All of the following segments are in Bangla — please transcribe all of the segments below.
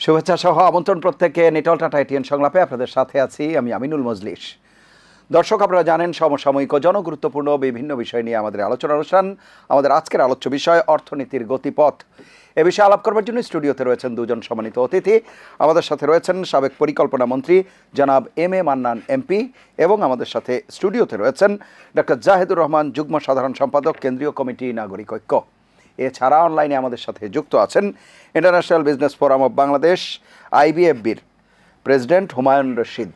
শুভেচ্ছা সহ আমন্ত্রণ প্রত্যেককে নিটল টাটা এটিএন সংলাপে আপনাদের সাথে আছি আমি আমিনুল মজলিস। দর্শক, আপনারা জানেন সমসাময়িক ও জনগুরুত্বপূর্ণ বিভিন্ন বিষয় নিয়ে আমাদের আলোচনা অনুষ্ঠান। আমাদের আজকের আলোচ্য বিষয় অর্থনীতির গতিপথ। এ বিষয়ে আলাপ করবার জন্য স্টুডিওতে রয়েছেন দুজন সম্মানিত অতিথি। আমাদের সাথে রয়েছেন সাবেক পরিকল্পনা মন্ত্রী জনাব এম এ মান্নান এমপি এবং আমাদের সাথে স্টুডিওতে রয়েছেন ডক্টর জাহেদুর রহমান, যুগ্ম সাধারণ সম্পাদক, কেন্দ্রীয় কমিটি, নাগরিক ঐক্য। এছাড়া অনলাইনে আমাদের সাথে যুক্ত আছেন international business forum of Bangladesh IBFBর প্রেসিডেন্ট হুমায়ুন রশিদ।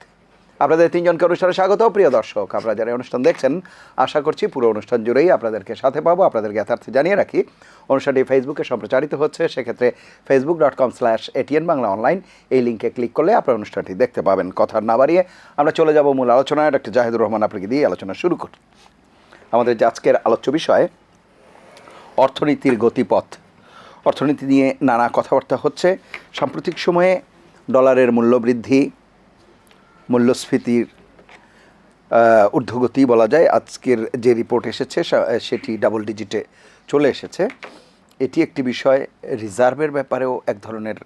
আপনাদের তিনজনকে অনুষ্ঠানে স্বাগত। প্রিয় দর্শক, আপনারা যারা অনুষ্ঠান দেখছেন, আশা করছি পুরো অনুষ্ঠান জুড়েই আপনাদেরকে সাথে পাবো। আপনাদের জ্ঞাতার্থে জানিয়ে রাখি, অনুষ্ঠানটি ফেসবুকে সম্প্রচারিত হচ্ছে। সেক্ষেত্রে facebook.com/ATN বাংলা অনলাইন এই লিঙ্কে ক্লিক করলে আপনারা অনুষ্ঠানটি দেখতে পাবেন। কথা না বাড়িয়ে আমরা চলে যাব মূল আলোচনায়। ডক্টর জাহেদুর রহমান, আপনাকে দিয়ে আলোচনা শুরু করি। আমাদের যে আজকের আলোচ্য বিষয় অর্থনীতির গতিপথ। অর্থনীতি নিয়ে নানা কথাবার্তা হচ্ছে। সাম্প্রতিক সময়ে ডলারের মূল্যবৃদ্ধি, মূল্যস্ফীতির ঊর্ধ্বগতি বলা যায়। আজকের যে রিপোর্ট এসেছে সেটি ডাবল ডিজিটে চলে এসেছে। এটি একটি বিষয়। রিজার্ভের ব্যাপারেও এক ধরনের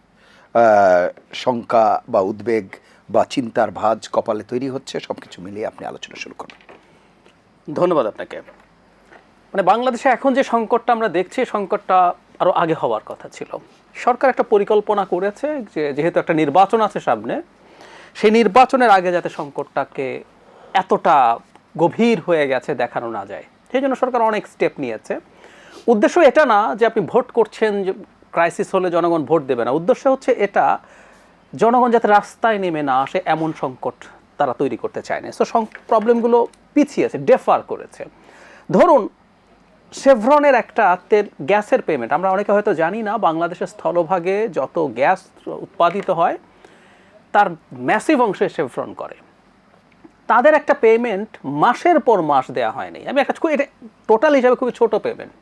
শঙ্কা বা উদ্বেগ বা চিন্তার ভাঁজ কপালে তৈরি হচ্ছে। সব কিছু মিলিয়ে আপনি আলোচনা শুরু করুন। ধন্যবাদ আপনাকে। বাংলাদেশে এখন যে সংকটটা আমরা দেখছি, সংকটটা আরও আগে হওয়ার কথা ছিল। সরকার একটা পরিকল্পনা করেছে যে যেহেতু একটা নির্বাচন আছে সামনে, সেই নির্বাচনের আগে যাতে সংকটটাকে এতটা গভীর হয়ে গেছে দেখানো না যায়, সেই জন্য সরকার অনেক স্টেপ নিয়েছে। উদ্দেশ্য এটা না যে আপনি ভোট করছেন, যে ক্রাইসিস হলে জনগণ ভোট দেবে না। উদ্দেশ্য হচ্ছে এটা জনগণ যাতে রাস্তায় নেমে না আসে এমন সংকট তারা তৈরি করতে চায় না। সো প্রবলেমগুলো পিছিয়েছে, ডেফার করেছে। ধরুন শেভরনের একটা গ্যাসের পেমেন্ট, আমরা অনেকে হয়তো জানি না, বাংলাদেশের স্থলভাগে যত গ্যাস উৎপাদিত হয় তার ম্যাসিভ অংশে শেভরন করে। তাদের একটা পেমেন্ট মাসের পর মাস দেওয়া হয়নি। আমি একটা এটা টোটাল হিসাবে খুবই ছোট পেমেন্ট,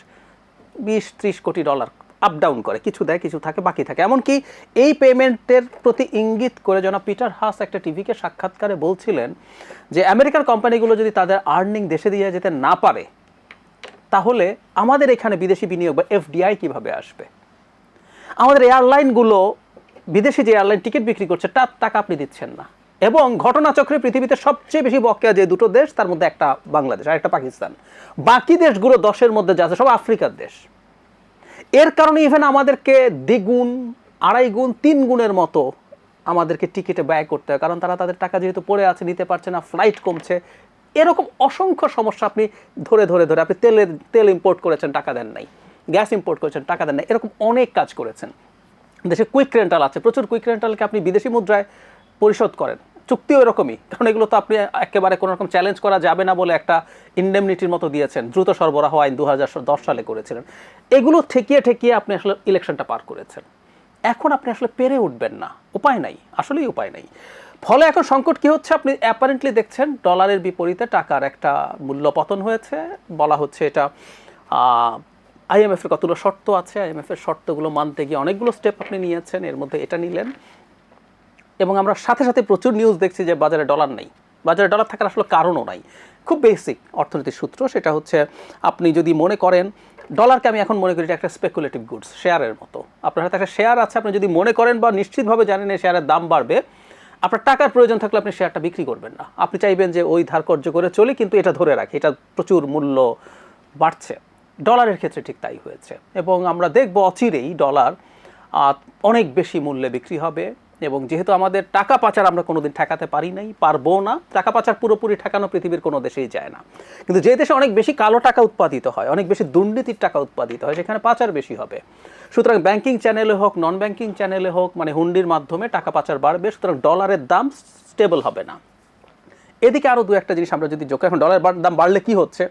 20-30 কোটি ডলার আপ ডাউন করে, কিছু দেয় কিছু থাকে বাকি থাকে। এমনকি এই পেমেন্টের প্রতি ইঙ্গিত করে জনাব পিটার হাস একটা টিভিকে সাক্ষাৎকারে বলছিলেন যে আমেরিকার কোম্পানিগুলো যদি তাদের আর্নিং দেশে দিয়ে যেতে না পারে, তাহলে আমাদের এখানে বিদেশি বিনিয়োগ বা FDI কিভাবে আসবে? আমাদের এয়ারলাইনগুলো, বিদেশি যে এয়ারলাইন টিকিট বিক্রি করছে তার টাকা আপনি দিচ্ছেন না। এবং ঘটনাচক্রে পৃথিবীতে সবচেয়ে বেশি বকেয়া যে দুটো দেশ, তার মধ্যে একটা বাংলাদেশ আর একটা পাকিস্তান। বাকি দেশগুলো 10-এর মধ্যে যা আছে সব আফ্রিকার দেশ। এর কারণে ইভেন আমাদেরকে দ্বিগুণ, 2.5 গুণ, 3 গুণের মতো আমাদেরকে টিকিটে ব্যয় করতে হয়, কারণ তারা তাদের টাকা যেহেতু পড়ে আছে নিতে পারছে না, ফ্লাইট কমছে। এরকম অসংখ্য সমস্যা আপনি ধরে আপনি তেল ইম্পোর্ট করেছেন, টাকা দেন নাই, গ্যাস ইম্পোর্ট করেছেন, টাকা দেন নাই, এরকম অনেক কাজ করেছেন। দেশে কুইক রেন্টাল আছে, প্রচুর কুইক রেন্টালকে আপনি বিদেশি মুদ্রায় পরিশোধ করেন। চুক্তিও এরকমই, কারণ এগুলো তো আপনি একেবারে কোনো রকম চ্যালেঞ্জ করা যাবে না বলে একটা ইন্ডেমনিটির মতো দিয়েছেন। দ্রুত সরবরাহ আইন 2010 সালে করেছিলেন। এগুলো ঠেকিয়ে আপনি আসলে ইলেকশনটা পার করেছেন। এখন আপনি আসলে পেরে উঠবেন না, উপায় নাই, আসলেই উপায় নাই। ফলে এখন সংকট কি হচ্ছে, আপনি অ্যাপারেন্টলি দেখছেন ডলারের বিপরীতে টাকার একটা মূল্য পতন হয়েছে। বলা হচ্ছে এটা IMF-এর কতগুলো শর্ত আছে, IMF-এর শর্তগুলো মানতে গিয়ে অনেকগুলো স্টেপ আপনি নিয়েছেন, এর মধ্যে এটা নিলেন। এবং আমরা সাথে সাথে প্রচুর নিউজ দেখছি যে বাজারে ডলার নেই। বাজারে ডলার থাকার আসলে কারণও নাই। খুব বেসিক অর্থনীতির সূত্র, সেটা হচ্ছে আপনি যদি মনে করেন ডলারকে, আমি এখন মনে করি এটা একটা স্পেকুলেটিভ গুডস, শেয়ারের মতো। আপনার হাতে একটা শেয়ার আছে, আপনি যদি মনে করেন বা নিশ্চিতভাবে জানেন এই শেয়ারের দাম বাড়বে, আপনার টাকার প্রয়োজন থাকলে আপনি শেয়ারটা বিক্রি করবেন না। আপনি চাইবেন যে ওই ধার কর্য করে চলি, কিন্তু এটা ধরে রাখি, এটা প্রচুর মূল্য বাড়ছে। ডলারের ক্ষেত্রে ঠিক তাই হয়েছে। এবং আমরা দেখব অচিরেই ডলার অনেক বেশি মূল্যে বিক্রি হবে। এবং যেহেতু আমাদের টাকা পাচার আমরা কোনোদিন ঠেকাতে পারি নাই, পারবো না, টাকা পাচার পুরোপুরি ঠেকানো পৃথিবীর কোনো দেশেই যায় না। কিন্তু যে দেশে অনেক বেশি কালো টাকা উৎপাদিত হয়, অনেক বেশি দুর্নীতির টাকা উৎপাদিত হয়, সেখানে পাচার বেশি হবে। সুতরাং ব্যাংকিং চ্যানেলে হোক, নন ব্যাংকিং চ্যানেলে হোক, হুন্ডির মাধ্যমে টাকা পাচার বাড়বে। সুতরাং ডলারের দাম স্টেবল হবে না। এদিকে আরও দু একটা জিনিস আমরা যদি যোগ, এখন ডলারের দাম বাড়লে কি হচ্ছে,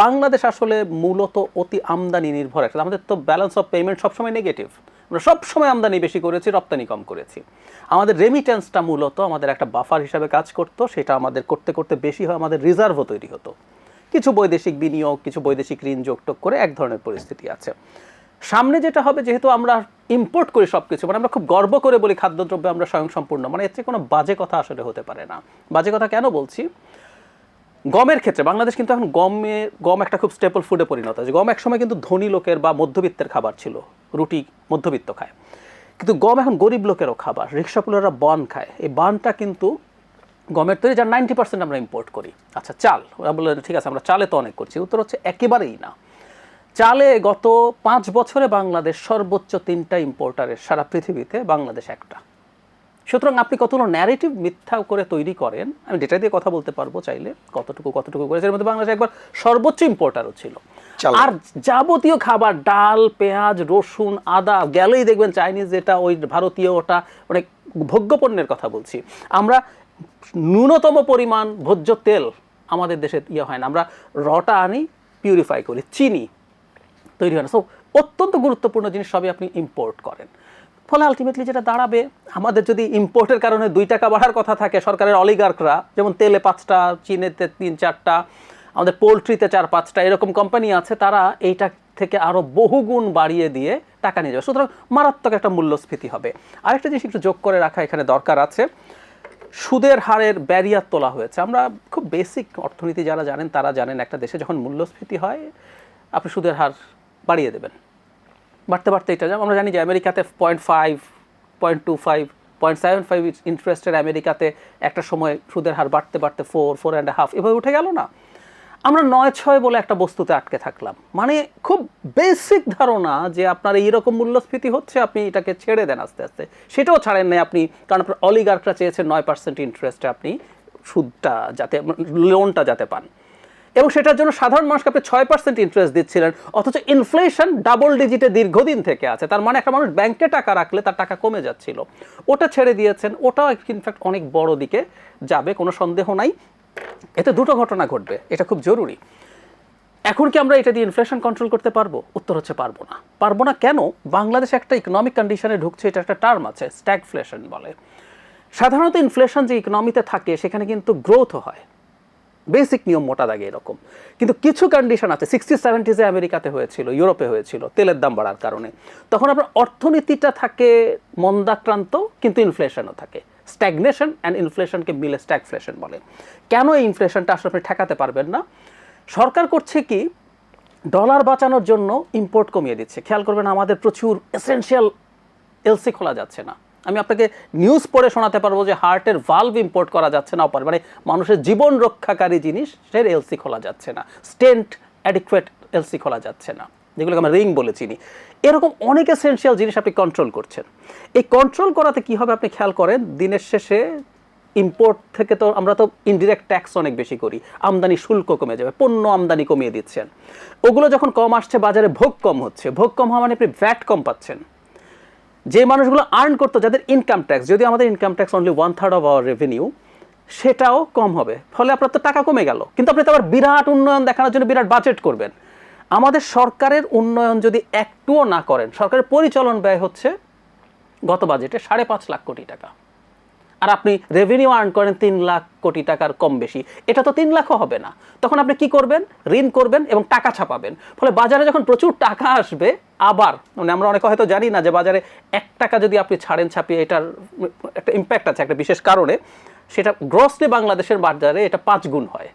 বাংলাদেশ আসলে মূলত অতি আমদানি নির্ভর একটা, আমাদের তো ব্যালেন্স অফ পেমেন্ট সবসময় নেগেটিভ। আমরা সবসময় আমদানি বেশি করেছি, রপ্তানি কম করেছি। আমাদের রেমিটেন্সটা মূলত আমাদের একটা বাফার হিসাবে কাজ করতো, সেটা আমাদের করতে করতে বেশি হয়, আমাদের রিজার্ভও তৈরি হতো। কিছু বৈদেশিক বিনিয়োগ, কিছু বৈদেশিক ঋণ যোগটোগ করে এক ধরনের পরিস্থিতি আছে। সামনে যেটা হবে, যেহেতু আমরা ইম্পোর্ট করি সব কিছু, আমরা খুব গর্ব করে বলি খাদ্যদ্রব্যে আমরা স্বয়ংসম্পূর্ণ, এর চেয়ে কোনো বাজে কথা আসলে হতে পারে না। বাজে কথা কেন বলছি, গমের ক্ষেত্রে বাংলাদেশ কিন্তু এখন গম একটা খুব স্টেপল ফুডে পরিণত হয়েছে। গম একসময় কিন্তু ধনী লোকের বা মধ্যবিত্তের খাবার ছিল, রুটি মধ্যবিত্ত খায়। কিন্তু গম এখন গরিব লোকেরও খাবার, রিক্সাপুলেরা বন খায়, এই বনটা কিন্তু গমের তৈরি, যার 90% আমরা ইম্পোর্ট করি। আচ্ছা চাল, ওরা বলে ঠিক আছে আমরা চালে তো অনেক করছি, উত্তর হচ্ছে একেবারেই না। চালে গত 5 বছরে বাংলাদেশ সর্বোচ্চ 3টা ইম্পোর্টারের সারা পৃথিবীতে, বাংলাদেশ একটা। সুতরাং আপনি কতগুলো ন্যারেটিভ মিথ্যা করে তৈরি করেন, আমি ডেটা দিয়ে কথা বলতে পারবো চাইলে কতটুকু করেছে, এর মধ্যে বাংলাদেশ একবার সর্বোচ্চ ইম্পোর্টারও ছিল। আর যাবতীয় খাবার, ডাল, পেঁয়াজ, রসুন, আদা গেলেই দেখবেন চাইনিজ, যেটা ওই ভারতীয়, ওটা অনেক ভোগ্যপণ্যের কথা বলছি। আমরা ন্যূনতম পরিমাণ ভোজ্য তেল আমাদের দেশে হয় না, আমরা রটা আনি, পিউরিফাই করি, চিনি তৈরি হয় না। সো অত্যন্ত গুরুত্বপূর্ণ জিনিস সবই আপনি ইম্পোর্ট করেন। ফলে আলটিমেটলি যেটা দাঁড়াবে, আমাদের যদি ইম্পোর্টের কারণে 2 টাকা বাড়ার কথা থাকে, সরকারের অলিগার্করা যেমন তেলে 5টা, চিনিতে 3-4টা, আমাদের পোলট্রিতে 4-5টা এরকম কোম্পানি আছে, তারা এইটা থেকে আরও বহুগুণ বাড়িয়ে দিয়ে টাকা নিয়ে যাবে। সুতরাং মারাত্মক একটা মূল্যস্ফীতি হবে। আরেকটা জিনিস একটু যোগ করে রাখা এখানে দরকার আছে, সুদের হারের ব্যারিয়ার তোলা হয়েছে। আমরা খুব বেসিক অর্থনীতি যারা জানেন তারা জানেন, একটা দেশে যখন মূল্যস্ফীতি হয় আপনি সুদের হার বাড়িয়ে দেবেন, বাড়তে বাড়তে এটা যেমন আমরা জানি যে আমেরিকাতে 0.5, 0.25, 0.75 ইন্টারেস্টের আমেরিকাতে একটা সময় সুদের হার বাড়তে বাড়তে 4, 4.5 এভাবে উঠে গেল না। আমরা 9-6 বলে একটা বস্তুতে আটকে থাকলাম। মানে খুব বেসিক ধারণা যে আপনার এইরকম মূল্যস্ফীতি হচ্ছে, আপনি এটাকে ছেড়ে দেন আস্তে আস্তে, সেটাও ছাড়েন নাই আপনি, কারণ আপনার অলিগার্করা চেয়েছেন 9% ইন্টারেস্টে আপনি সুদটা যাতে, লোনটা যাতে পান, এবং সেটার জন্য সাধারণ মানুষকে আপনি 6% ইন্টারেস্ট দিচ্ছিলেন, অথচ ইনফ্লেশন ডাবল ডিজিটে দীর্ঘদিন থেকে আছে। তার মানে একটা মানুষ ব্যাংকে টাকা রাখলে তার টাকা কমে যাচ্ছিল, ওটা ছেড়ে দিয়েছেন, ওটাও ইনফ্যাক্ট অনেক বড় দিকে যাবে, কোনো সন্দেহ নাই। এতে 2টো ঘটনা ঘটবে, এটা খুব জরুরি। এখন কি আমরা এটা দিয়ে ইনফ্লেশন কন্ট্রোল করতে পারবো? উত্তর হচ্ছে পারবো না। পারবো না কেন? বাংলাদেশ একটা ইকোনমিক কন্ডিশনে ঢুকছে, এটা একটা টার্ম আছে, স্ট্যাগফ্লেশন বলে। সাধারণত ইনফ্লেশন যে ইকোনমিতে থাকে সেখানে কিন্তু গ্রোথ হয়, বেসিক নিয়ম মোটা দাগে এরকম। কিন্তু কিছু কন্ডিশন আছে, 60-70s আমেরিকাতে হয়েছিল, ইউরোপে হয়েছিল তেলের দাম বাড়ার কারণে, তখন আপনার অর্থনীতিটা থাকে মন্দাক্রান্ত কিন্তু ইনফ্লেশনও থাকে। স্ট্যাগনেশন অ্যান্ড ইনফ্লেশনকে মিলে স্ট্যাগফ্লেশন বলে। কেন এই ইনফ্লেশনটা আসলে আপনি ঠেকাতে পারবেন না? সরকার করছে কি, ডলার বাঁচানোর জন্য ইম্পোর্ট কমিয়ে দিচ্ছে। খেয়াল করবেন আমাদের প্রচুর এসেনশিয়াল এলসি খোলা যাচ্ছে না। আমি আপনাকে নিউজ পড়ে শোনাতে পারবো যে হার্টের ভালভ ইম্পোর্ট করা যাচ্ছে না, মানে মানুষের জীবন রক্ষাকারী জিনিস সের এলসি খোলা যাচ্ছে না, স্টেন্ট অ্যাডিকুয়েট এলসি খোলা যাচ্ছে না, যেগুলোকে আমরা রিং বলে চিনি। এরকম অনেক এসেনশিয়াল জিনিস আপনি কন্ট্রোল করছেন। এই কন্ট্রোল করাতে কি হবে আপনি খেয়াল করেন, দিনের শেষে ইম্পোর্ট থেকে তো আমরা তো ইনডিরেক্ট ট্যাক্স অনেক বেশি করি, আমদানি শুল্ক কমে যাবে, পণ্য আমদানি কমিয়ে দিচ্ছেন। ওগুলো যখন কম আসছে, বাজারে ভোগ কম হচ্ছে, ভোগ কম হওয়া মানে আপনি ভ্যাট কম পাচ্ছেন। যে মানুষগুলো আর্ন করতো, যাদের ইনকাম ট্যাক্স, যদি আমাদের income tax only 1/3 of our revenue, সেটাও কম হবে। ফলে আপনার তো টাকা কমে গেল, কিন্তু আপনি তো আবার বিরাট উন্নয়ন দেখানোর জন্য বিরাট বাজেট করবেন। আমাদের সরকারের উন্নয়ন যদি একটুও না করেন, সরকারের পরিচালন ব্যয় হচ্ছে গত বাজেটে 5.5 লাখ কোটি টাকা, আর আপনি রেভিনিউ আর্ন করেন 3 লাখ কোটি টাকার কম বেশি, এটা তো 3 লাখও হবে না। তখন আপনি কি করবেন? ঋণ করবেন এবং টাকা ছাপাবেন। ফলে বাজারে যখন প্রচুর টাকা আসবে, আবার মানে আমরা অনেকে হয়তো জানি না যে বাজারে 1 টাকা যদি আপনি ছাপিয়ে, এটার একটা ইম্প্যাক্ট আছে একটা বিশেষ কারণে, সেটা গ্রসলি বাংলাদেশের বাজারে এটা 5 গুণ হয়।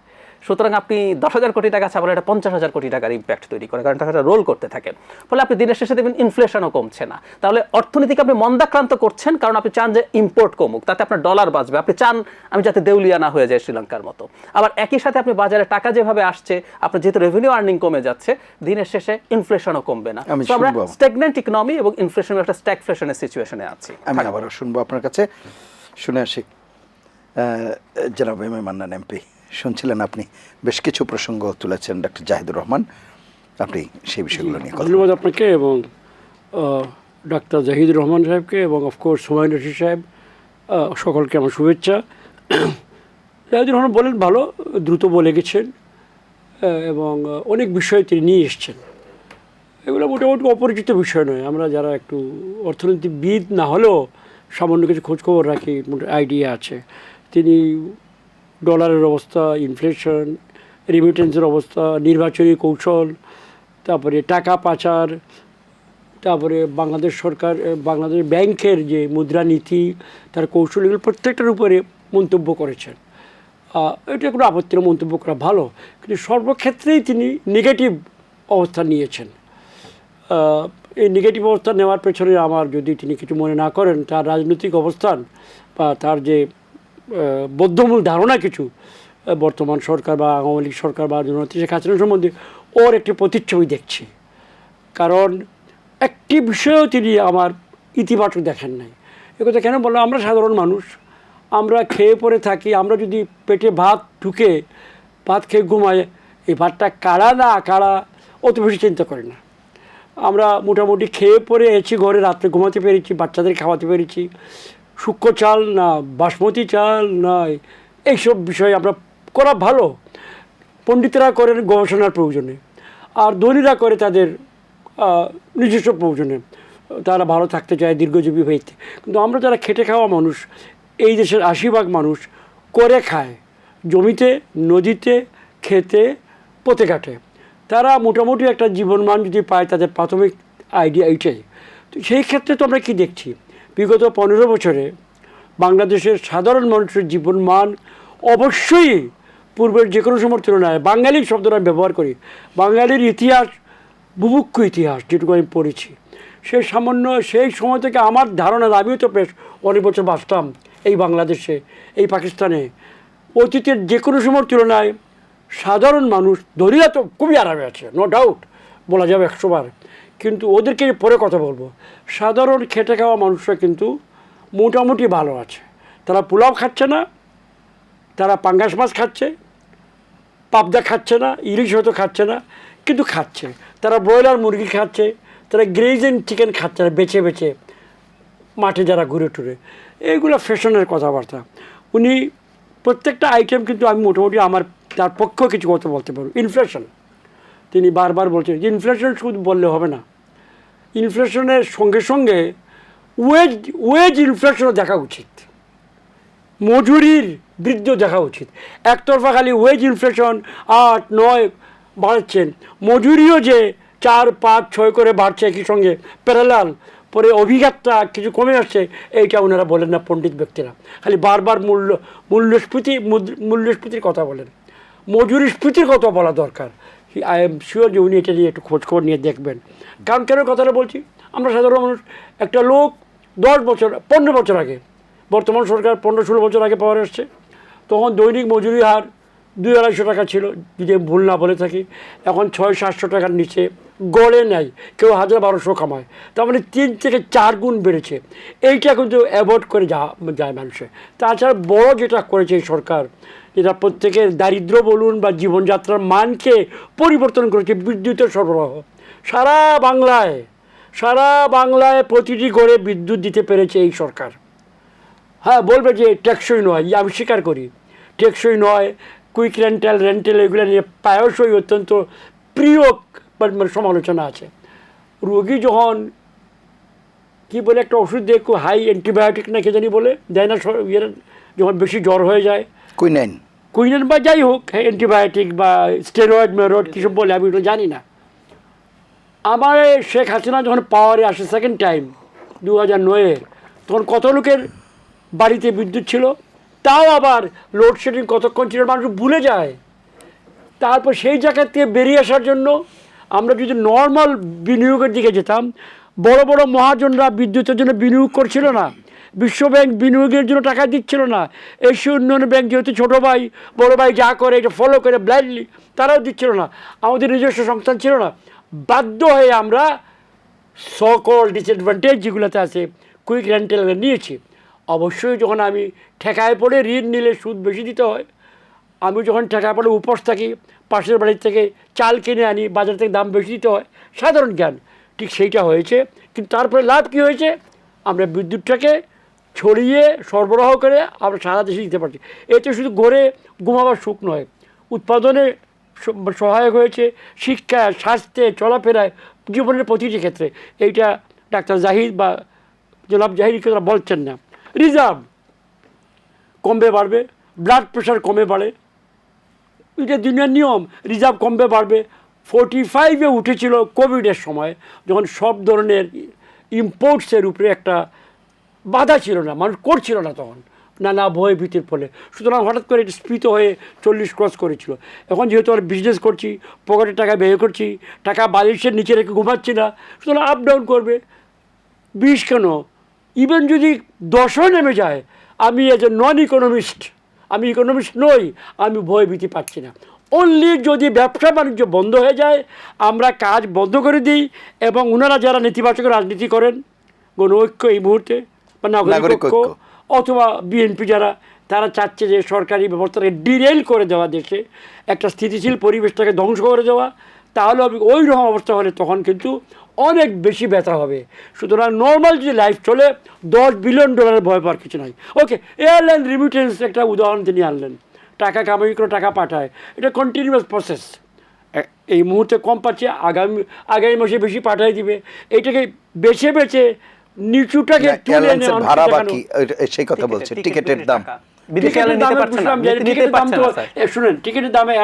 সুতরাং আপনি 10,000 কোটি টাকা ছাপালে এটা 50,000 কোটি টাকার ইম্প্যাক্ট তৈরি করে, কারণ টাকাটা রোল করতে থাকে। ফলে আপনি দিনের শেষে দেখবেন ইনফ্লেশনও কমছে না। তাহলে অর্থনীতিকে আপনি মন্দাক্রান্ত করছেন, কারণ আপনি চান যে ইম্পোর্ট কমুক, তাতে আপনার ডলার বাঁচবে। আপনি চান আমি যাতে দেউলিয়া না হয়ে যায় শ্রীলঙ্কার মতো। আবার একই সাথে আপনি বাজারে টাকা যেভাবে আসছে, আপনার যেহেতু রেভিনিউ আর্নিং কমে যাচ্ছে, দিনের শেষে ইনফ্লেশনও কমবে না। তো আমরা স্ট্যাগন্যান্ট ইকোনমি এবং ইনফ্লেশনের একটা স্ট্যাগফ্লেশনের সিচুয়েশনে আছি। আমি আবারও শুনবো আপনার কাছে, শুনে আসি। জনাব এম এ মান্নান এমপি, শুনছিলেন আপনি বেশ কিছু প্রসঙ্গ তুলেছেন ডক্টর জাহিদুর রহমান, আপনি সেই বিষয়গুলো নিয়ে কথা। ধন্যবাদ আপনাকে এবং ডাক্তার জাহিদুর রহমান সাহেবকে এবং অফকোর্স হুমায়ুন রশিদ সাহেব, সকলকে আমার শুভেচ্ছা। জাহিদুর রহমান বলেন ভালো, দ্রুত বলে গেছেন এবং অনেক বিষয় তিনি নিয়ে এসছেন। এগুলো মোটামুটি অপরিচিত বিষয় নয়। আমরা যারা একটু অর্থনীতিবিদ না হলেও সামান্য কিছু খোঁজখবর রাখি, আইডিয়া আছে। তিনি ডলারের অবস্থা, ইনফ্লেশন, রিমিটেন্সের অবস্থা, নির্বাচনী কৌশল, তারপরে টাকা পাচার, তারপরে বাংলাদেশ সরকার, বাংলাদেশ ব্যাংকের যে মুদ্রানীতি, তার কৌশল, এগুলো প্রত্যেকটার উপরে মন্তব্য করেছেন। এটা কোনো আপত্তি না, মন্তব্য করা ভালো, কিন্তু সর্বক্ষেত্রেই তিনি নেগেটিভ অবস্থান নিয়েছেন। এই নেগেটিভ অবস্থান নেওয়ার পেছনে আমার, যদি তিনি কিছু মনে না করেন, তার রাজনৈতিক অবস্থান বা তার যে বদ্ধমূল ধারণা কিছু বর্তমান সরকার বা আওয়ামী লীগ সরকার বা জননেত্রী শেখ হাসিনা সম্বন্ধে ওর একটি প্রতিচ্ছবি দেখছি। কারণ একটি বিষয়েও তিনি আমার ইতিবাচক দেখেন নাই। একথা কেন বললাম? আমরা সাধারণ মানুষ, আমরা খেয়ে পরে থাকি। আমরা যদি পেটে ভাত ঢুকে ভাত খেয়ে ঘুমাই, এই ভাতটা কাড়া না কাড়া অত বেশি চিন্তা করি না। আমরা মোটামুটি খেয়ে পরে এসেছি ঘরে, রাত্রে ঘুমাতে পেরেছি, বাচ্চাদের খাওয়াতে পেরেছি। শুক্র চাল না বাসমতি চাল না, এইসব বিষয়ে আমরা করা ভালো। পণ্ডিতরা করেন গবেষণার প্রয়োজনে, আর ধনীরা করে তাদের নিজস্ব প্রয়োজনে, তারা ভালো থাকতে চায়, দীর্ঘজীবী হইতে। কিন্তু আমরা যারা খেটে খাওয়া মানুষ, এই দেশের ৮০% মানুষ করে খায়, জমিতে, নদীতে, খেতে, পথে ঘাটে। তারা মোটামুটি একটা জীবনমান যদি পায়, তাদের প্রাথমিক আইডিয়া এইটাই। তো সেই ক্ষেত্রে তো আমরা কী দেখছি, বিগত 15 বছরে বাংলাদেশের সাধারণ মানুষের জীবনমান অবশ্যই পূর্বের যে কোনো সময়ের তুলনায়, বাঙালির শব্দটা আমি ব্যবহার করি, বাঙালির ইতিহাস, বুভুক্ষ ইতিহাস যেটুকু আমি পড়েছি, সেই সামান্য সেই সময় থেকে আমার ধারণা, আমিও তো বেশ অনেক বছর বাঁচতাম এই বাংলাদেশে, এই পাকিস্তানে, অতীতের যে কোনো সময়ের তুলনায় সাধারণ মানুষ, ধনীরা তো খুবই আরামে আছে, নো ডাউট, বলা যাবে 100 বার। কিন্তু ওদেরকে পরে কথা বলবো, সাধারণ খেটে খাওয়া মানুষরা কিন্তু মোটামুটি ভালো আছে। তারা পোলাও খাচ্ছে না, তারা পাঙ্গাস মাছ খাচ্ছে, পাবদা খাচ্ছে না, ইলিশ হয়তো খাচ্ছে না, কিন্তু খাচ্ছে। তারা ব্রয়লার মুরগি খাচ্ছে, তারা গ্রেজেন চিকেন খাচ্ছে না বেছে বেছে মাঠে যারা ঘুরে টুরে। এইগুলো ফ্যাশনের কথাবার্তা। উনি প্রত্যেকটা আইটেম কিন্তু আমি মোটামুটি আমার তার পক্ষেও কিছু কথা বলতে পারবো। ইনফ্লেশন, তিনি বারবার বলছেন যে ইনফ্লেশন শুধু বললে হবে না, ইনফ্লেশনের সঙ্গে সঙ্গে ওয়েজ ইনফ্লেশনও দেখা উচিত, মজুরির বৃদ্ধি দেখা উচিত। একতরফা খালি ওয়েজ ইনফ্লেশন 8-9 বাড়াচ্ছেন, মজুরিও যে 4-5-6 করে বাড়ছে একই সঙ্গে প্যারালাল, পরে অভিঘাতটা কিছু কমে আসছে, এইটা ওনারা বলেন না পণ্ডিত ব্যক্তিরা। খালি বারবার মূল্যস্ফীতির কথা বলেন, মজুরিস্ফীতির কথা বলা দরকার। আই এম শিওর যে উনি এটা নিয়ে একটু খোঁজখবর নিয়ে দেখবেন। কারণ কেন কথাটা বলছি, আমরা সাধারণ মানুষ, একটা লোক 10 বছর 15 বছর আগে, বর্তমান সরকার 15-16 বছর আগে পাওয়ার আসছে, তখন দৈনিক মজুরি হার 200-250 টাকা ছিল, যদি ভুল না বলে থাকি। এখন 600-700 টাকার নিচে গড়ে নেয়, কেউ 1000-1200 কামায়, তার মানে 3 থেকে 4 গুণ বেড়েছে। এইটা কিন্তু অ্যাভয়েড করে যায় মানুষের। তাছাড়া বড় যেটা করেছে এই সরকার, যেটা প্রত্যেকের দারিদ্র বলুন বা জীবনযাত্রার মানকে পরিবর্তন করেছে, বিদ্যুতের সরবরাহ। সারা বাংলায় প্রতিটি ঘরে বিদ্যুৎ দিতে পেরেছে এই সরকার। হ্যাঁ, বলবে যে টেকসই নয়, আমি স্বীকার করি টেকসই নয়। কুইক রেন্টাল এগুলো নিয়ে প্রায়শই অত্যন্ত প্রিয় মানে সমালোচনা আছে। রোগী যখন কী বলে একটা ওষুধ দিয়ে হাই অ্যান্টিবায়োটিক না কে জানি বলে দেয় না, যখন বেশি জ্বর হয়ে যায়, কুইনাইন বা যাই হোক অ্যান্টিবায়োটিক বা স্টেরয়েড মেরয়েড কী সব বলে, আমি ওটা জানি না। আমার শেখ হাসিনা যখন পাওয়ারে আসে সেকেন্ড টাইম 2009-এ, তখন কত লোকের বাড়িতে বিদ্যুৎ ছিল, তাও আবার লোডশেডিং কতক্ষণ ছিল মানুষ ভুলে যায়। তারপর সেই জায়গা থেকে বেরিয়ে আসার জন্য আমরা যদি নর্মাল বিনিয়োগের দিকে যেতাম, বড় বড় মহাজনরা বিদ্যুতের জন্য বিনিয়োগ করছিল না, বিশ্বব্যাংক বিনিয়োগের জন্য টাকা দিচ্ছিল না, এশীয় উন্নয়ন ব্যাংক যেহেতু ছোটো ভাই বড় ভাই যা করে এটা ফলো করে ব্লাইন্ডলি, তারাও দিচ্ছিল না, আমাদের নিজস্ব সংস্থান ছিল না। বাধ্য হয়ে আমরা সকল ডিসঅ্যাডভান্টেজ যেগুলোতে আছে কুইক রেন্টাল নিয়েছি। অবশ্যই যখন আমি ঠেকায় পড়ে ঋণ নিলে সুদ বেশি দিতে হয়, আমি যখন ঠেকায় পড়ে উপোস থাকি, পাশের বাড়ির থেকে চাল কিনে আনি, বাজার থেকে দাম বেশি দিতে হয়, সাধারণ জ্ঞান, ঠিক সেইটা হয়েছে। কিন্তু তারপরে লাভ কী হয়েছে, আমরা বিদ্যুৎটাকে ছড়িয়ে সরবরাহ করে আমরা সারা দেশে দিতে পারছি। এতে শুধু ঘরে ঘুমাবার সুখ নয়, উৎপাদনে সহায়ক হয়েছে, শিক্ষা, স্বাস্থ্যে, চলাফেরায়, জীবনের প্রতিটি ক্ষেত্রে। এইটা ডাক্তার জাহিদ বা জনাব জাহিদ তারা বলছেন না। রিজার্ভ কমবে বাড়বে, ব্লাড প্রেশার কমে বাড়ে, এটা দুনিয়ার নিয়ম। রিজার্ভ কমবে বাড়বে। 45-এ উঠেছিল কোভিডের সময়, যখন সব ধরনের ইম্পোর্টসের উপরে একটা বাধা ছিল না, মানুষ করছিল না, তখন নানা ভয় ভীতির ফলে। সুতরাং হঠাৎ করে এটা স্ফীত হয়ে 40 ক্রস করেছিল। এখন যেহেতু আমরা বিজনেস করছি, পকেটে টাকা ব্যয় করছি, টাকা বালিশের নিচে রেখে ঘুমাচ্ছি না, সুতরাং আপ ডাউন করবে। 20 কেন, ইভেন যদি 10ও নেমে যায়, আমি এজ এ নন ইকোনমিস্ট, আমি ইকোনমিস্ট নই, আমি ভয় ভীতি পাচ্ছি না। অনলি যদি ব্যবসা বাণিজ্য বন্ধ হয়ে যায়, আমরা কাজ বন্ধ করে দিই, এবং ওনারা যারা নেতিবাচক রাজনীতি করেন, গণ ঐক্য এই মুহূর্তে বা নাগরিক ঐক্য অথবা বিএনপি যারা, তারা চাচ্ছে যে সরকারি ব্যবস্থাটাকে ডিরেল করে দেওয়া, দেশে একটা স্থিতিশীল পরিবেশটাকে ধ্বংস করে দেওয়া, তাহলে ওই রকম অবস্থা হলে তখন কিন্তু অনেক বেশি ব্যথা হবে। সুতরাং নর্মাল যদি লাইফ চলে, $10 বিলিয়ন ভয় পাওয়ার কিছু নাই। ওকে, এয়ারলাইন রিমিটেন্স একটা উদাহরণ তিনি আনলেন, টাকা কামাই করে টাকা পাঠায়, এটা কন্টিনিউয়াস প্রসেস। এই মুহূর্তে কম পাচ্ছে, আগামী মাসে বেশি পাঠাই দিবে। এটাকে বেছে বেছে নিচুটাকে তুলে এনে ভাড়া বাকি, সেই কথা বলছে, টিকেটের দাম, শুনেন, টিকিটের দামে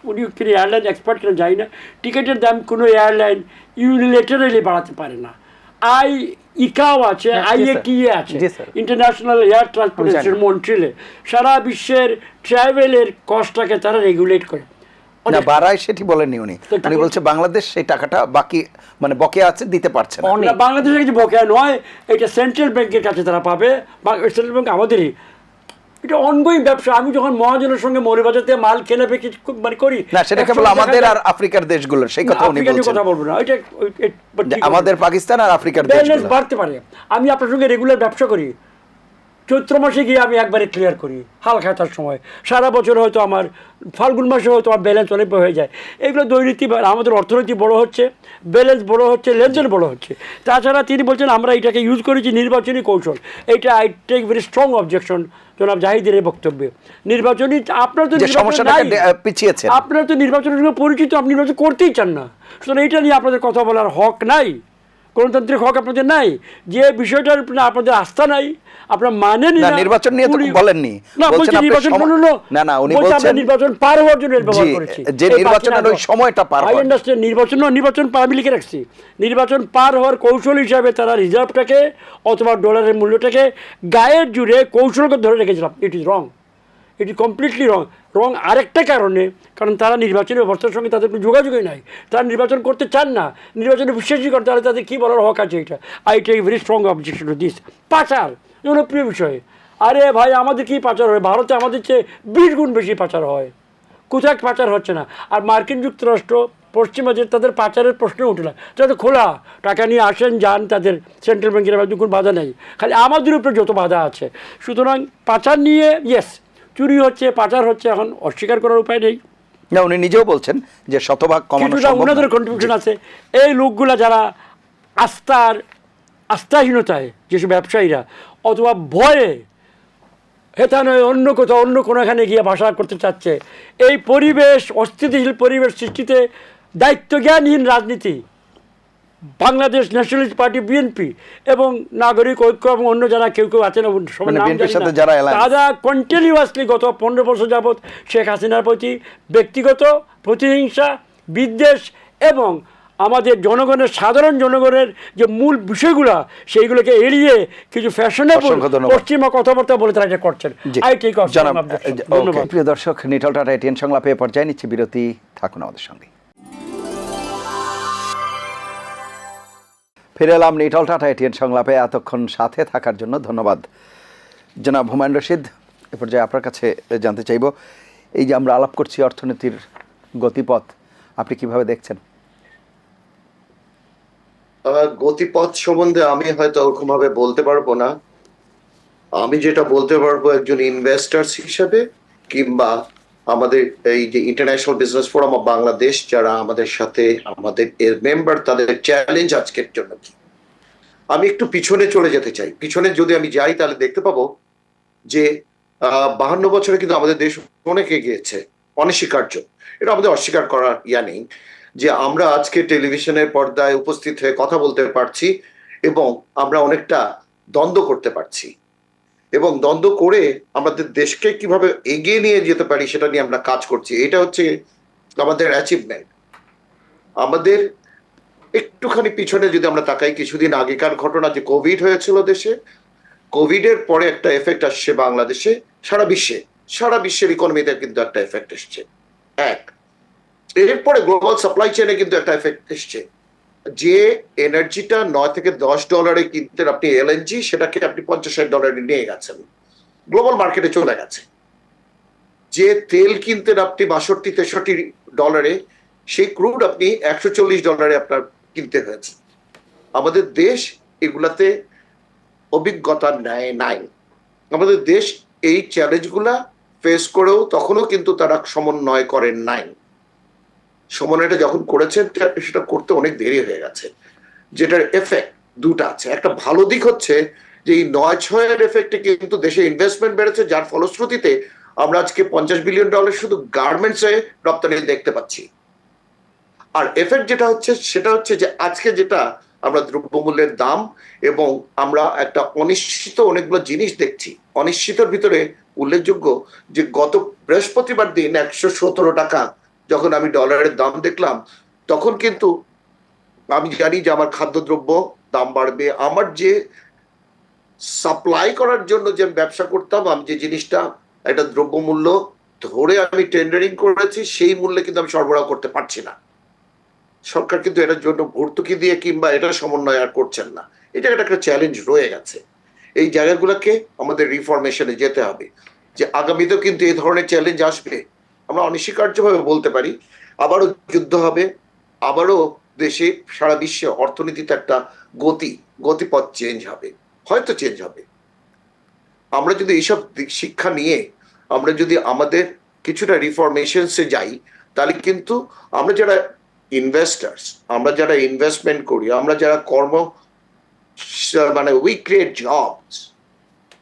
উনি এয়ারলাইন এক্সপার্ট কিনা যাই না, টিকিটের দাম কোনো এয়ারলাইন ইউনিলেটারালি বাড়াতে পারে না। ইকাও আছে, IATA আছে, ইন্টারন্যাশনাল এয়ার ট্রান্সপোর্টেশন মন্ট্রিলে, সারা বিশ্বের ট্রাভেলের কস্টটাকে তারা রেগুলেট করে। না বাড়ায় সেটি বলেননি উনি, উনি বলছে বাংলাদেশ সেই টাকাটা বাকি, মানে বকেয়া আছে, দিতে পারছে না। বাংলাদেশের কিছু বকেয়া নয়, এটা সেন্ট্রাল ব্যাংকের কাছে তারা পাবে। সেন্ট্রাল ব্যাংক আমাদেরই, এটা অনগোয়িং ব্যবসা। আমি যখন মহাজনের সঙ্গে মৌলবাজারতে মাল কেনা বেচি মানে করি না, সেটা কেবল আমাদের আর আফ্রিকার দেশগুলোর, সেই কথা উনি বলছেন। কথা বলবো না, এটা আমাদের পাকিস্তান আর আফ্রিকার ব্যালেন্স বাড়তে পারে। আমি আপনার সঙ্গে রেগুলার ব্যবসা করি, চৈত্র মাসে গিয়ে আমি একবারে ক্লিয়ার করি হাল খাতার সময়। সারা বছর হয়তো আমার ফাল্গুন মাসে হয়তো আমার ব্যালেন্স অনেক হয়ে যায়। এগুলো দৈনীতি, আমাদের অর্থনীতি বড় হচ্ছে, ব্যালেন্স বড় হচ্ছে, লেনদেন বড় হচ্ছে। তাছাড়া তিনি বলছেন আমরা এটাকে ইউজ করেছি নির্বাচনী কৌশল। এটা I take very strong objection জনাব জাহিদের এই বক্তব্যে। নির্বাচনী, আপনার তো পিছিয়েছে, আপনার তো নির্বাচনের সঙ্গে পরিচিত, আপনি নির্বাচন করতেই চান না। সুতরাং এটা নিয়ে আপনাদের কথা বলার হক নাই, গণতান্ত্রিক হক আপনাদের নাই। যে বিষয়টার আপনাদের আস্থা নাই, আপনারা মানেন না। নির্বাচন নিয়ে তো বলেননি, না বলছি নির্বাচন না না, উনি বলছেন নির্বাচন পার হওয়ার জন্য ব্যবহার করেছি, যে নির্বাচনের ওই সময়টা পার হয়। আই আন্ডারস্ট্যান্ড, নির্বাচন আমি লিখে রাখছি, নির্বাচন পার হওয়ার কৌশল হিসাবে তারা রিজার্ভটাকে অথবা ডলারের মূল্যটাকে গায়ের জুড়ে কৌশলকে ধরে রেখেছিলাম। It is wrong, it is completely রং আরেকটা কারণে, কারণ তারা নির্বাচনী ব্যবস্থার সঙ্গে তাদের কোনো যোগাযোগই নাই, তারা নির্বাচন করতে চান না, নির্বাচনে বিশ্বাসই করে, তাহলে তাদের কী বলার হক আছে? এটা I take very strong objection to this. পাচার জনপ্রিয় বিষয়। আরে ভাই, আমাদের কি পাচার হয়? ভারতে আমাদের চেয়ে 20 গুণ বেশি পাচার হয়, কোথায় পাচার হচ্ছে না। আর মার্কিন যুক্তরাষ্ট্র, পশ্চিমা যে, তাদের পাচারের প্রশ্ন উঠে না, তাদের খোলা টাকা নিয়ে আসেন যান, তাদের সেন্ট্রাল ব্যাংকের কোনো বাধা নেই, খালি আমাদের উপরে যত বাধা আছে। সুতরাং পাচার নিয়ে ইয়েস, চুরি হচ্ছে, পাচার হচ্ছে, এখন অস্বীকার করার উপায় নেই। না, উনি নিজেও বলছেন যে শতভাগ কমানো সম্ভব, ওনাদের কন্ট্রিবিউশন আছে। এই লোকগুলা যারা আস্থাহীনতায়, যেসব ব্যবসায়ীরা অথবা ভয়ে হেতা নয় অন্য কোথাও, অন্য কোনো এখানে গিয়ে ভাষা করতে চাচ্ছে, এই পরিবেশ, অস্থিতিশীল পরিবেশ সৃষ্টিতে দায়িত্বজ্ঞানহীন রাজনীতি বাংলাদেশ ন্যাশনালিস্ট পার্টি বিএনপি এবং নাগরিক ঐক্য এবং অন্য যারা কেউ আছেন, তারা কন্টিনিউয়াসলি গত 15 বছর যাবৎ শেখ হাসিনার প্রতি ব্যক্তিগত প্রতিহিংসা, বিদ্বেষ এবং আমাদের জনগণের, সাধারণ জনগণের যে মূল বিষয়গুলো, সেইগুলোকে এড়িয়ে কিছু ফ্যাশনেবল পশ্চিমা কথাবার্তা বলে তারা এটা করছেন। প্রিয় দর্শক, নিটল টাটা এটিএন সংলাপে পর্যায়ে নিচ্ছি বিরতি, থাকুন আমাদের সঙ্গে। ফিরে এলাম নিটল টাটা এটিএন সংলাপে। এতক্ষণ সাথে থাকার জন্য ধন্যবাদ। জনাব হুমায়ুন রশিদ, এ পর্যায়ে আপনার কাছে জানতে চাইব, এই যে আমরা আলাপ করছি অর্থনীতির গতিপথ, আপনি কিভাবে দেখছেন? গতিপথ সম্বন্ধে আমি হয়তো ওরকমভাবে বলতে পারবো না। আমি যেটা বলতে পারবো একজন ইনভেস্টার্স হিসেবে, কিংবা আমাদের এই যে international business forum of Bangladesh যারা আমাদের সাথে, আমাদের এর মেম্বার, তাদের চ্যালেঞ্জ আজকের জন্য কি। আমি একটু পিছনে চলে যেতে চাই। পিছনে যদি আমি যাই তাহলে দেখতে পাবো যে 52 বছরে কিন্তু আমাদের দেশ অনেক এগিয়েছে, অনস্বীকার্য। এটা আমাদের অস্বীকার করার ইয়া নেই যে আমরা আজকে টেলিভিশনের পর্দায় উপস্থিত হয়ে কথা বলতে পারছি এবং আমরা অনেকটা দ্বন্দ্ব করতে পারছি, এবং দ্বন্দ্ব করে আমাদের দেশকে কিভাবে এগিয়ে নিয়ে যেতে পারি সেটা নিয়ে আমরা কাজ করছি। এটা হচ্ছে আমাদের অ্যাচিভমেন্ট। আমাদের একটুখানি পিছনে যদি আমরা তাকাই, কিছুদিন আগেকার ঘটনা যে কোভিড হয়েছিল দেশে, কোভিড এর পরে একটা এফেক্ট আসছে বাংলাদেশে, সারা বিশ্বের ইকোনমিতে কিন্তু একটা এফেক্ট এসছে। এক, এরপরে গ্লোবাল সাপ্লাই চেনে কিন্তু একটা এফেক্ট এসছে। যে এনার্জিটা $9 থেকে $10 কিনতেন আপনি এলএনজি, সেটাকে আপনি $50-60 নিয়ে গেছেন, গ্লোবাল মার্কেটে চলে গেছে। যে তেল কিনতেন আপনি $62-63, সেই ক্রুড আপনি $140 আপনার কিনতে হয়েছে। আমাদের দেশ এগুলাতে অভিজ্ঞতা নেয় নাই। আমাদের দেশ এই চ্যালেঞ্জগুলা ফেস করেও তখনও কিন্তু তারা সমন্বয় করেন নাই। সমন্বয়টা যখন করেছেন সেটা করতে অনেক দেরি হয়ে গেছে, যেটার এফেক্ট দুটা আছে। একটা ভালো দিক হচ্ছে যে এই 9-6 এফেক্টে কিন্তু দেশে ইনভেস্টমেন্ট বেড়েছে, যার ফলশ্রুতিতে আমরা আজকে $50 বিলিয়ন শুধু গার্মেন্টসে রপ্তানি দেখতে পাচ্ছি। আর এফেক্ট যেটা হচ্ছে সেটা হচ্ছে যে আজকে যেটা আমরা দ্রব্যমূল্যের দাম এবং আমরা একটা অনিশ্চিত অনেকগুলো জিনিস দেখছি। অনিশ্চিতর ভিতরে উল্লেখযোগ্য যে গত বৃহস্পতিবার দিন 117 টাকা যখন আমি ডলারের দাম দেখলাম, তখন কিন্তু আমি জানি যে আমার খাদ্যদ্রব্য দাম বাড়বে। আমার যে সাপ্লাই করার জন্য যে ব্যবসা করতাম, আমি যে জিনিসটা একটা দ্রব্যমূল্য ধরে আমি টেন্ডারিং করেছি, সেই মূল্যে কিন্তু আমি সরবরাহ করতে পারছি না। সরকার কিন্তু এটার জন্য ভর্তুকি দিয়ে কিংবা এটা সমন্বয় আর করছেন না। এটা একটা চ্যালেঞ্জ রয়ে গেছে। এই জায়গাগুলোকে আমাদের রিফরমেশনে যেতে হবে, যে আগামীতেও কিন্তু এই ধরনের চ্যালেঞ্জ আসবে। আমরা অনস্বীকার্যভাবে বলতে পারি আবারও যুদ্ধ হবে, আবারও দেশে সারা বিশ্বে অর্থনীতিতে একটা গতিপথ চেঞ্জ হবে, হয়তো চেঞ্জ হবে। আমরা যদি এইসব শিক্ষা নিয়ে আমরা যদি আমাদের কিছুটা রিফরমেশনসে যাই, তাহলে কিন্তু আমরা যারা ইনভেস্টার্স, আমরা যারা ইনভেস্টমেন্ট করি, আমরা যারা উই ক্রিয়েট জবস,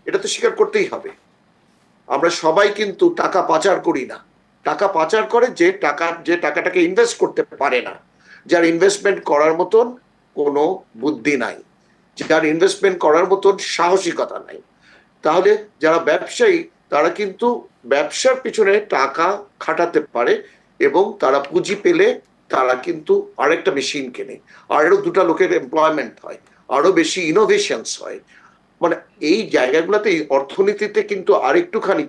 এটা তো স্বীকার করতেই হবে। আমরা সবাই কিন্তু টাকা পাচার করি না। টাকা পাচার করে যে টাকাটাকে ইনভেস্ট করতে পারে না, যার ইনভেস্টমেন্ট করার মতন কোনো বুদ্ধি নাই, যার ইনভেস্টমেন্ট করার মতন সাহসিকতা নাই। তাহলে যারা ব্যবসায়ী তারা কিন্তু ব্যবসার পিছনে টাকা খাটাতে পারে এবং তারা পুঁজি পেলে তারা কিন্তু আরেকটা মেশিন কেনে, আরো 2টা লোকের এমপ্লয়মেন্ট হয়, আরো বেশি ইনোভেশনস হয়। মানে এই জায়গাগুলোতে অর্থনীতিতে কিন্তু আরেকটুখানি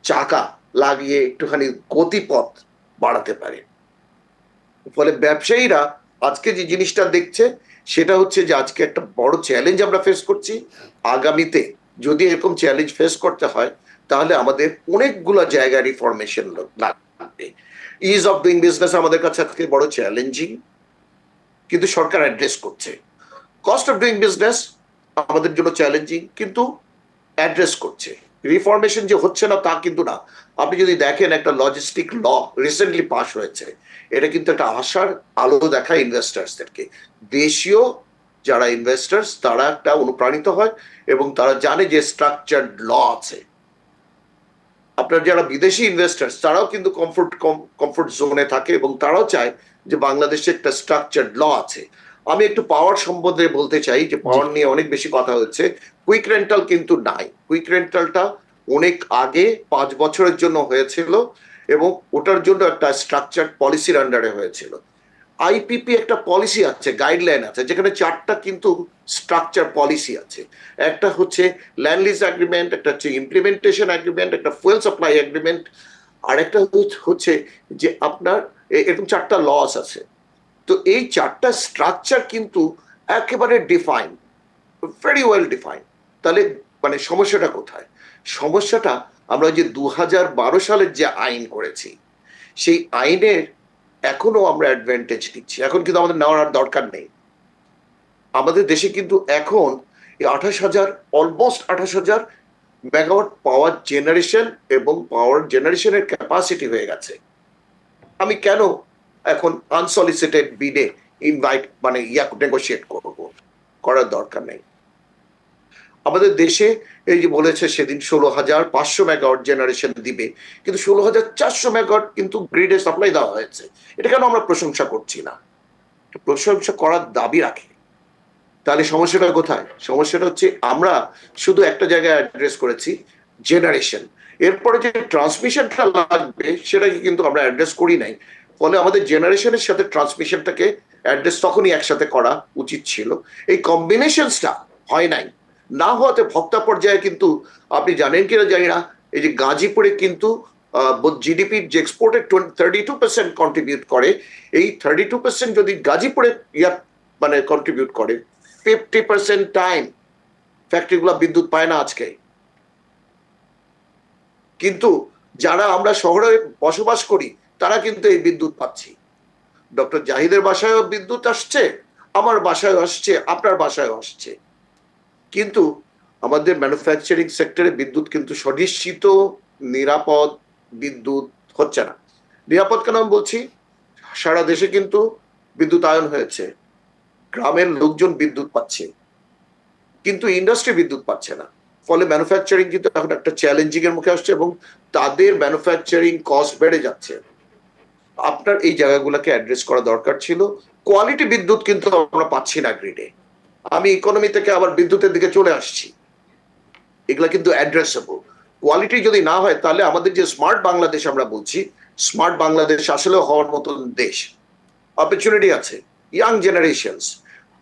চাকা লাগিয়ে একটুখানি গতিপথ বাড়াতে পারে। ফলে ব্যবসায়ীরা আজকে যে জিনিসটা দেখছে সেটা হচ্ছে যে আজকে একটা বড় চ্যালেঞ্জ আমরা ফেস করছি। আগামীতে যদি এরকম চ্যালেঞ্জ ফেস করতে হয়, তাহলে আমাদের অনেকগুলো জায়গায় রিফরমেশন লাগবে। ইজ অফ ডুইং বিজনেস আমাদের কাছে আজকে বড় চ্যালেঞ্জিং, কিন্তু সরকার অ্যাড্রেস করছে। কস্ট অফ ডুইং বিজনেস আমাদের জন্য চ্যালেঞ্জিং, কিন্তু অ্যাড্রেস করছে। রিফরমেশন যে হচ্ছে না তা কিন্তু না। আপনি যদি দেখেন একটা লজিস্টিক ল রিসেন্টলি পাস হয়েছে, এটা কিন্তু একটা আশার আলো দেখায় ইনভেস্টার্সদেরকে। দেশীয় যারা ইনভেস্টার্স তারা একটা অনুপ্রাণিত হয় এবং তারা জানে যে স্ট্রাকচার্ড ল আছে। আপনার যারা বিদেশি ইনভেস্টার্স তারাও কিন্তু কমফোর্ট জোনে থাকে এবং তারাও চায় যে বাংলাদেশে একটা স্ট্রাকচার্ড ল আছে। আমি একটু পাওয়ার সম্বন্ধে বলতে চাই যে পাওয়ার নিয়ে অনেক বেশি কথা হচ্ছে। কুইক রেন্টাল কিন্তু নাই। কুইক রেন্টালটা অনেক আগে 5 বছরের জন্য হয়েছিল এবং ওটার জন্য একটা স্ট্রাকচার্ড পলিসির আন্ডারে হয়েছিল। আইপিপি একটা পলিসি আছে, গাইডলাইন আছে, যেখানে 4টা কিন্তু স্ট্রাকচার পলিসি আছে। একটা হচ্ছে ল্যান্ড লিজ এগ্রিমেন্ট, একটা হচ্ছে ইমপ্লিমেন্টেশন এগ্রিমেন্ট, একটা ফুয়েল সাপ্লাই এগ্রিমেন্ট, আর একটা হচ্ছে যে আপনার এরকম 4টা লস আছে। তো এই 4টা স্ট্রাকচার কিন্তু একেবারে ডিফাইন, ভেরি ওয়েল ডিফাইন। তাহলে মানে সমস্যাটা কোথায়? সমস্যাটা আমরা যে 2012 সালের যে আইন করেছি, সেই আইনের এখনো আমরা অ্যাডভান্টেজ নিচ্ছি। এখন কিন্তু আমাদের নেওয়ার আর দরকার নেই। আমাদের দেশে কিন্তু এখন এই 28,000 মেগাওয়াট পাওয়ার জেনারেশন এবং পাওয়ার জেনারেশনের ক্যাপাসিটি হয়ে গেছে। আমি কেন এখন আনসলিসিটেড বিডে ইনভাইট নেগোশিয়েট করার দরকার নেই। আমাদের দেশে এই যে বলেছে সেদিন 16,500 মেগাওয়াট জেনারেশন দিবে, কিন্তু 16,400 মেগাওয়াট কিন্তু গ্রিডে সাপ্লাই দেওয়া হয়েছে। এটা কেন আমরা প্রশংসা করছি না? প্রশংসা করার দাবি রাখি। তাহলে সমস্যাটা কোথায়? সমস্যাটা হচ্ছে আমরা শুধু একটা জায়গায় অ্যাড্রেস করেছি, জেনারেশন। এরপরে যে ট্রান্সমিশনটা লাগবে সেটাকে কিন্তু আমরা অ্যাড্রেস করি নাই। ফলে আমাদের জেনারেশনের সাথে ট্রান্সমিশনটাকে অ্যাড্রেস তখনই একসাথে করা উচিত ছিল। এই কম্বিনেশনসটা হয় নাই। না হওয়াতে ভোক্তা পর্যায়ে কিন্তু আপনি জানেন কিনা জানি না, এই যে গাজীপুরে কিন্তু জিডিপির যে এক্সপোর্টের 32% কন্ট্রিবিউট করে, এই 32% যদি গাজীপুরে মানে কন্ট্রিবিউট করে, 50% টাইম ফ্যাক্টরিগুলো বিদ্যুৎ পায় না আজকে। কিন্তু যারা আমরা শহরে বসবাস করি তারা কিন্তু এই বিদ্যুৎ পাচ্ছি। ডক্টর জাহিদের বাসায়ও বিদ্যুৎ আসছে, আমার বাসায় আসছে, আপনার বাসায় আসছে। কিন্তু আমাদের ম্যানুফ্যাকচারিং সেক্টরে বিদ্যুৎ কিন্তু সুনিশ্চিত নিরাপদ বিদ্যুৎ হচ্ছে না। নিরাপদ কেন আমি বলছি, সারা দেশে কিন্তু বিদ্যুতায়ন হয়েছে, গ্রামের লোকজন বিদ্যুৎ পাচ্ছে, কিন্তু ইন্ডাস্ট্রি বিদ্যুৎ পাচ্ছে না। ফলে ম্যানুফ্যাকচারিং কিন্তু এখন একটা চ্যালেঞ্জিং এর মুখে আসছে এবং তাদের ম্যানুফ্যাকচারিং কস্ট বেড়ে যাচ্ছে। আপনার এই জায়গাগুলোকে অ্যাড্রেস করা দরকার ছিল। কোয়ালিটি বিদ্যুৎ কিন্তু আমরা পাচ্ছি না গ্রিডে। আমি ইকোনমি থেকে আবার বিদ্যুতের দিকে চলে আসছি, এগুলা কিন্তু অ্যাড্রেসেবল। কোয়ালিটি যদি না হয় তাহলে আমাদের যে স্মার্ট বাংলাদেশ আমরা বলছি, স্মার্ট বাংলাদেশ আসলে হওয়ার মতন দেশ। অপরচুনিটি আছে, ইয়াং জেনারেশনস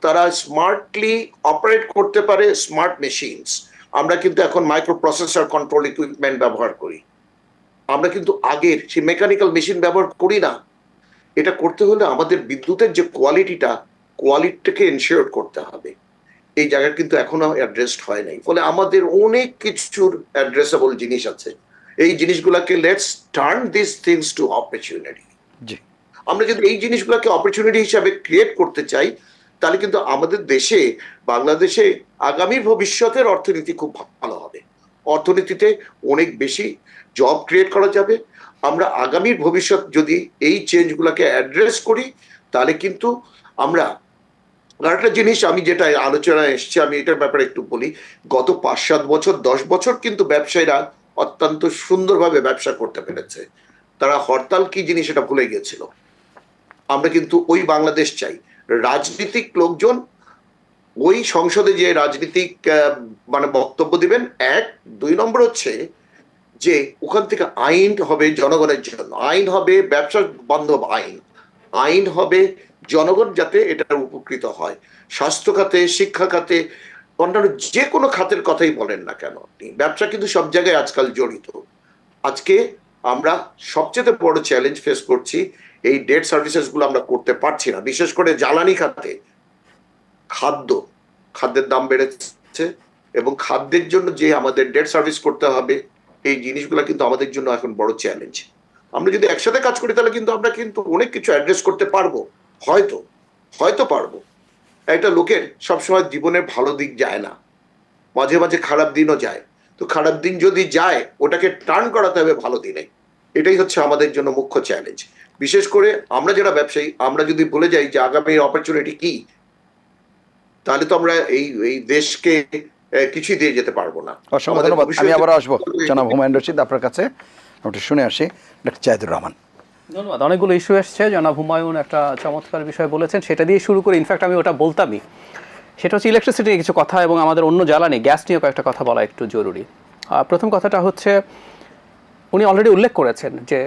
তারা স্মার্টলি অপারেট করতে পারে স্মার্ট মেশিনস। আমরা কিন্তু এখন মাইক্রো প্রসেসর কন্ট্রোল ইকুইপমেন্ট ব্যবহার করি, আমরা কিন্তু আগের সেই মেকানিক্যাল মেশিন ব্যবহার করি না। এটা করতে হলে আমাদের বিদ্যুতের যে কোয়ালিটিটাকে এনশিওর করতে হবে। এই জায়গা কিন্তু এখনো অ্যাড্রেসড হয় নাই। ফলে আমাদের অনেক কিছুর অ্যাড্রেসেবল জিনিস আছে। এই জিনিসগুলোকে let's turn this things to opportunity. জি, আমরা যদি এই জিনিসগুলোকে অপরচুনিটি হিসাবে ক্রিয়েট করতে চাই তাহলে কিন্তু আমাদের দেশে, বাংলাদেশে আগামীর ভবিষ্যতের অর্থনীতি খুব ভালো হবে। অর্থনীতিতে অনেক বেশি জব ক্রিয়েট করা যাবে। আমরা আগামীর ভবিষ্যৎ যদি এই চেঞ্জগুলোকে অ্যাড্রেস করি তাহলে কিন্তু আমরা, আরেকটা জিনিস আমি যেটা আলোচনায় এসছে আমি এটার ব্যাপারে একটু বলি, গত 5-7 বছর 10 বছর কিন্তু ব্যবসায়ীরা অত্যন্ত সুন্দরভাবে ব্যবসা করতে পেরেছে। তারা হরতাল কি জিনিস এটা ভুলে গিয়েছিল। আমরা কিন্তু ওই বাংলাদেশ চাই। রাজনীতিক লোকজন ওই সংসদে যে রাজনীতিক মানে বক্তব্য দিবেন, 1, 2 নম্বর হচ্ছে যে ওখান থেকে আইন হবে জনগণের জন্য, আইন হবে ব্যবসা বান্ধব আইন, আইন হবে জনগণ যাতে এটার উপকৃত হয়। স্বাস্থ্য খাতে, শিক্ষা খাতে, অন্যান্য যে কোনো খাতের কথাই বলেন না কেন, ব্যবসা কিন্তু সব জায়গায় আজকাল জড়িত। আজকে আমরা সবচেয়ে বড় চ্যালেঞ্জ ফেস করছি, এই ডেট সার্ভিসেস গুলো আমরা করতে পারছি না। বিশেষ করে জ্বালানি খাতে খাদ্যের দাম বেড়েছে এবং খাদ্যের জন্য যে আমাদের ডেট সার্ভিস করতে হবে, এই জিনিসগুলো কিন্তু আমাদের জন্য এখন বড় চ্যালেঞ্জ। আমরা যদি একসাথে কাজ করি তাহলে কিন্তু আমরা কিন্তু অনেক কিছু অ্যাড্রেস করতে পারবো, হয়তো পারবো। একটা লোকের সবসময় জীবনের ভালো দিক যায় না, মাঝে মাঝে খারাপ দিনও যায়। তো খারাপ দিন যদি যায় ওটাকে টার্ন করাতে হবে ভালো দিনে। এটাই হচ্ছে আমাদের জন্য মুখ্য চ্যালেঞ্জ। বিশেষ করে আমরা যারা ব্যবসায়ী, আমরা যদি ভুলে যাই যে আগামী অপরচুনিটি কি, তাহলে তো আমরা এই দেশকে কিছুই দিয়ে যেতে পারবো না। অসংখ্য ধন্যবাদ। আমি আবার আসবো জনাব হুমায়ুন রশিদ আপনার কাছে, আমরা শুনে আসি ডক্টর জাহিদুর রহমান। ধন্যবাদ। অনেকগুলো ইস্যু এসছে, জনাব হুমায়ুন একটা চমৎকার বিষয় বলেছেন, সেটা দিয়ে শুরু করে। ইনফ্যাক্ট আমি ওটা বলতামই, সেটা হচ্ছে ইলেকট্রিসিটি নিয়ে কিছু কথা এবং আমাদের অন্য জ্বালানি গ্যাস নিয়েও কয়েকটা কথা বলা একটু জরুরি। প্রথম কথাটা হচ্ছে, উনি অলরেডি উল্লেখ করেছেন যে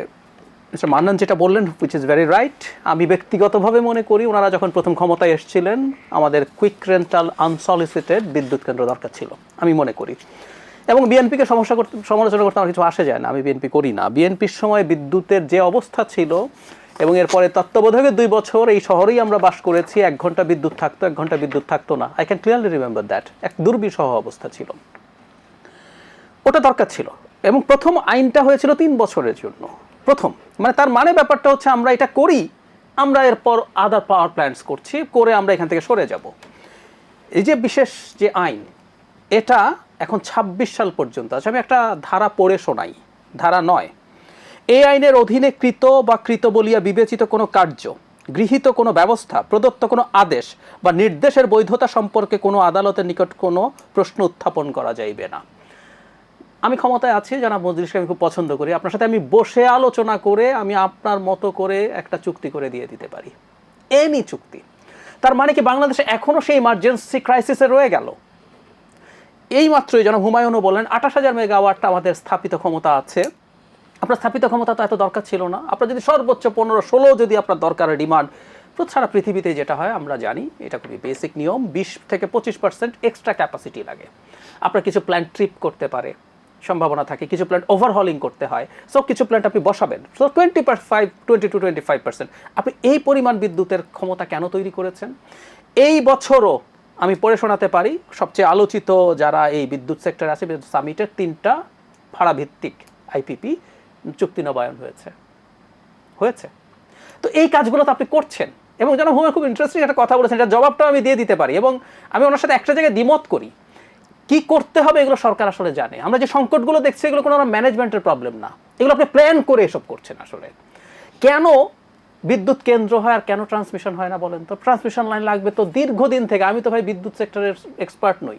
মিস্টার মান্নান যেটা বললেন, হুইচ ইজ ভেরি রাইট। আমি ব্যক্তিগতভাবে মনে করি ওনারা যখন প্রথম ক্ষমতায় এসেছিলেন আমাদের কুইক রেন্টাল আনসলিসিটেড বিদ্যুৎ কেন্দ্র দরকার ছিল, আমি মনে করি। এবং বিএনপিকে সমালোচনা করতে আমার কিছু আসে যায় না, আমি বিএনপি করি না। বিএনপির সময় বিদ্যুতের যে অবস্থা ছিল এবং এরপরে তত্ত্বাবধায়কের 2 বছর এই শহরেই আমরা বাস করেছি, 1 ঘন্টা বিদ্যুৎ থাকতো, 1 ঘন্টা বিদ্যুৎ থাকতো না। I can clearly remember that. এক দুর্বিষহ অবস্থা ছিল, ওটা দরকার ছিল। এবং প্রথম আইনটা হয়েছিল 3 বছরের জন্য, প্রথম। মানে তার মানে ব্যাপারটা হচ্ছে আমরা এটা করি, আমরা এরপর আদার পাওয়ার প্ল্যান্টস করছি, করে আমরা এখান থেকে সরে যাব। এই যে বিশেষ যে আইন, এটা এখন 26 সাল পর্যন্ত আছে। আমি একটা ধারা পড়ে শোনাই, ধারা 9। এই আইনের অধীনে কৃত বা কৃত বলিয়া বিবেচিত কোনো কার্য, গৃহীত কোনো ব্যবস্থা, প্রদত্ত কোনো আদেশ বা নির্দেশের বৈধতা সম্পর্কে কোনো আদালতের নিকট কোনো প্রশ্ন উত্থাপন করা যাইবে না। আমি ক্ষমতায় আছি, জনাব মজলিসকে আমি খুব পছন্দ করি, আপনার সাথে আমি বসে আলোচনা করে আমি আপনার মতো করে একটা চুক্তি করে দিয়ে দিতে পারি, এনি চুক্তি। তার মানে কি বাংলাদেশে এখনও সেই ইমার্জেন্সি ক্রাইসিসে রয়ে গেল? এই মাত্রই জনাব হুমায়ুনও বলেন 28,000 মেগাওয়াটটা আমাদের স্থাপিত ক্ষমতা আছে। আপনার স্থাপিত ক্ষমতা তো এত দরকার ছিল না। আপনার যদি সর্বোচ্চ 15-16 যদি আপনার দরকারের ডিমান্ড, সারা পৃথিবীতে যেটা হয় আমরা জানি, এটা খুবই বেসিক নিয়ম, 20 থেকে 25% এক্সট্রা ক্যাপাসিটি লাগে। আপনার কিছু প্ল্যান্ট ট্রিপ করতে পারে, সম্ভাবনা থাকে, কিছু প্ল্যান্ট ওভারহলিং করতে হয়, সো কিছু প্ল্যান্ট আপনি বসাবেন, সো 20 to 25% আপনি এই পরিমাণ বিদ্যুতের ক্ষমতা কেন তৈরি করেছেন? এই বছরও আমি পড়ে শোনাতে পারি সবচেয়ে আলোচিত যারা এই বিদ্যুৎ সেক্টরে আছে, সামিটের 3টা ভাড়াভিত্তিক আইপিপি চুক্তি নবায়ন হয়েছে। তো এই কাজগুলো তো আপনি করছেন, এবং যেন হুমা খুব ইন্টারেস্টিং একটা কথা বলেছেন, এটা জবাবটাও আমি দিয়ে দিতে পারি, এবং আমি ওনার সাথে একটা জায়গায় দ্বিমত করি। কি করতে হবে এগুলো সরকার আসলে জানে। আমরা যে সংকটগুলো দেখছি এগুলো কোনো ম্যানেজমেন্টের প্রবলেম না, এগুলো আপনি প্ল্যান করে এসব করছেন। আসলে কেন বিদ্যুৎ কেন্দ্র হয় আর কেন ট্রান্সমিশন হয় না বলেন তো? ট্রান্সমিশন লাইন লাগবে তো দীর্ঘদিন থেকে। আমি তো ভাই বিদ্যুৎ সেক্টরের এক্সপার্ট নই,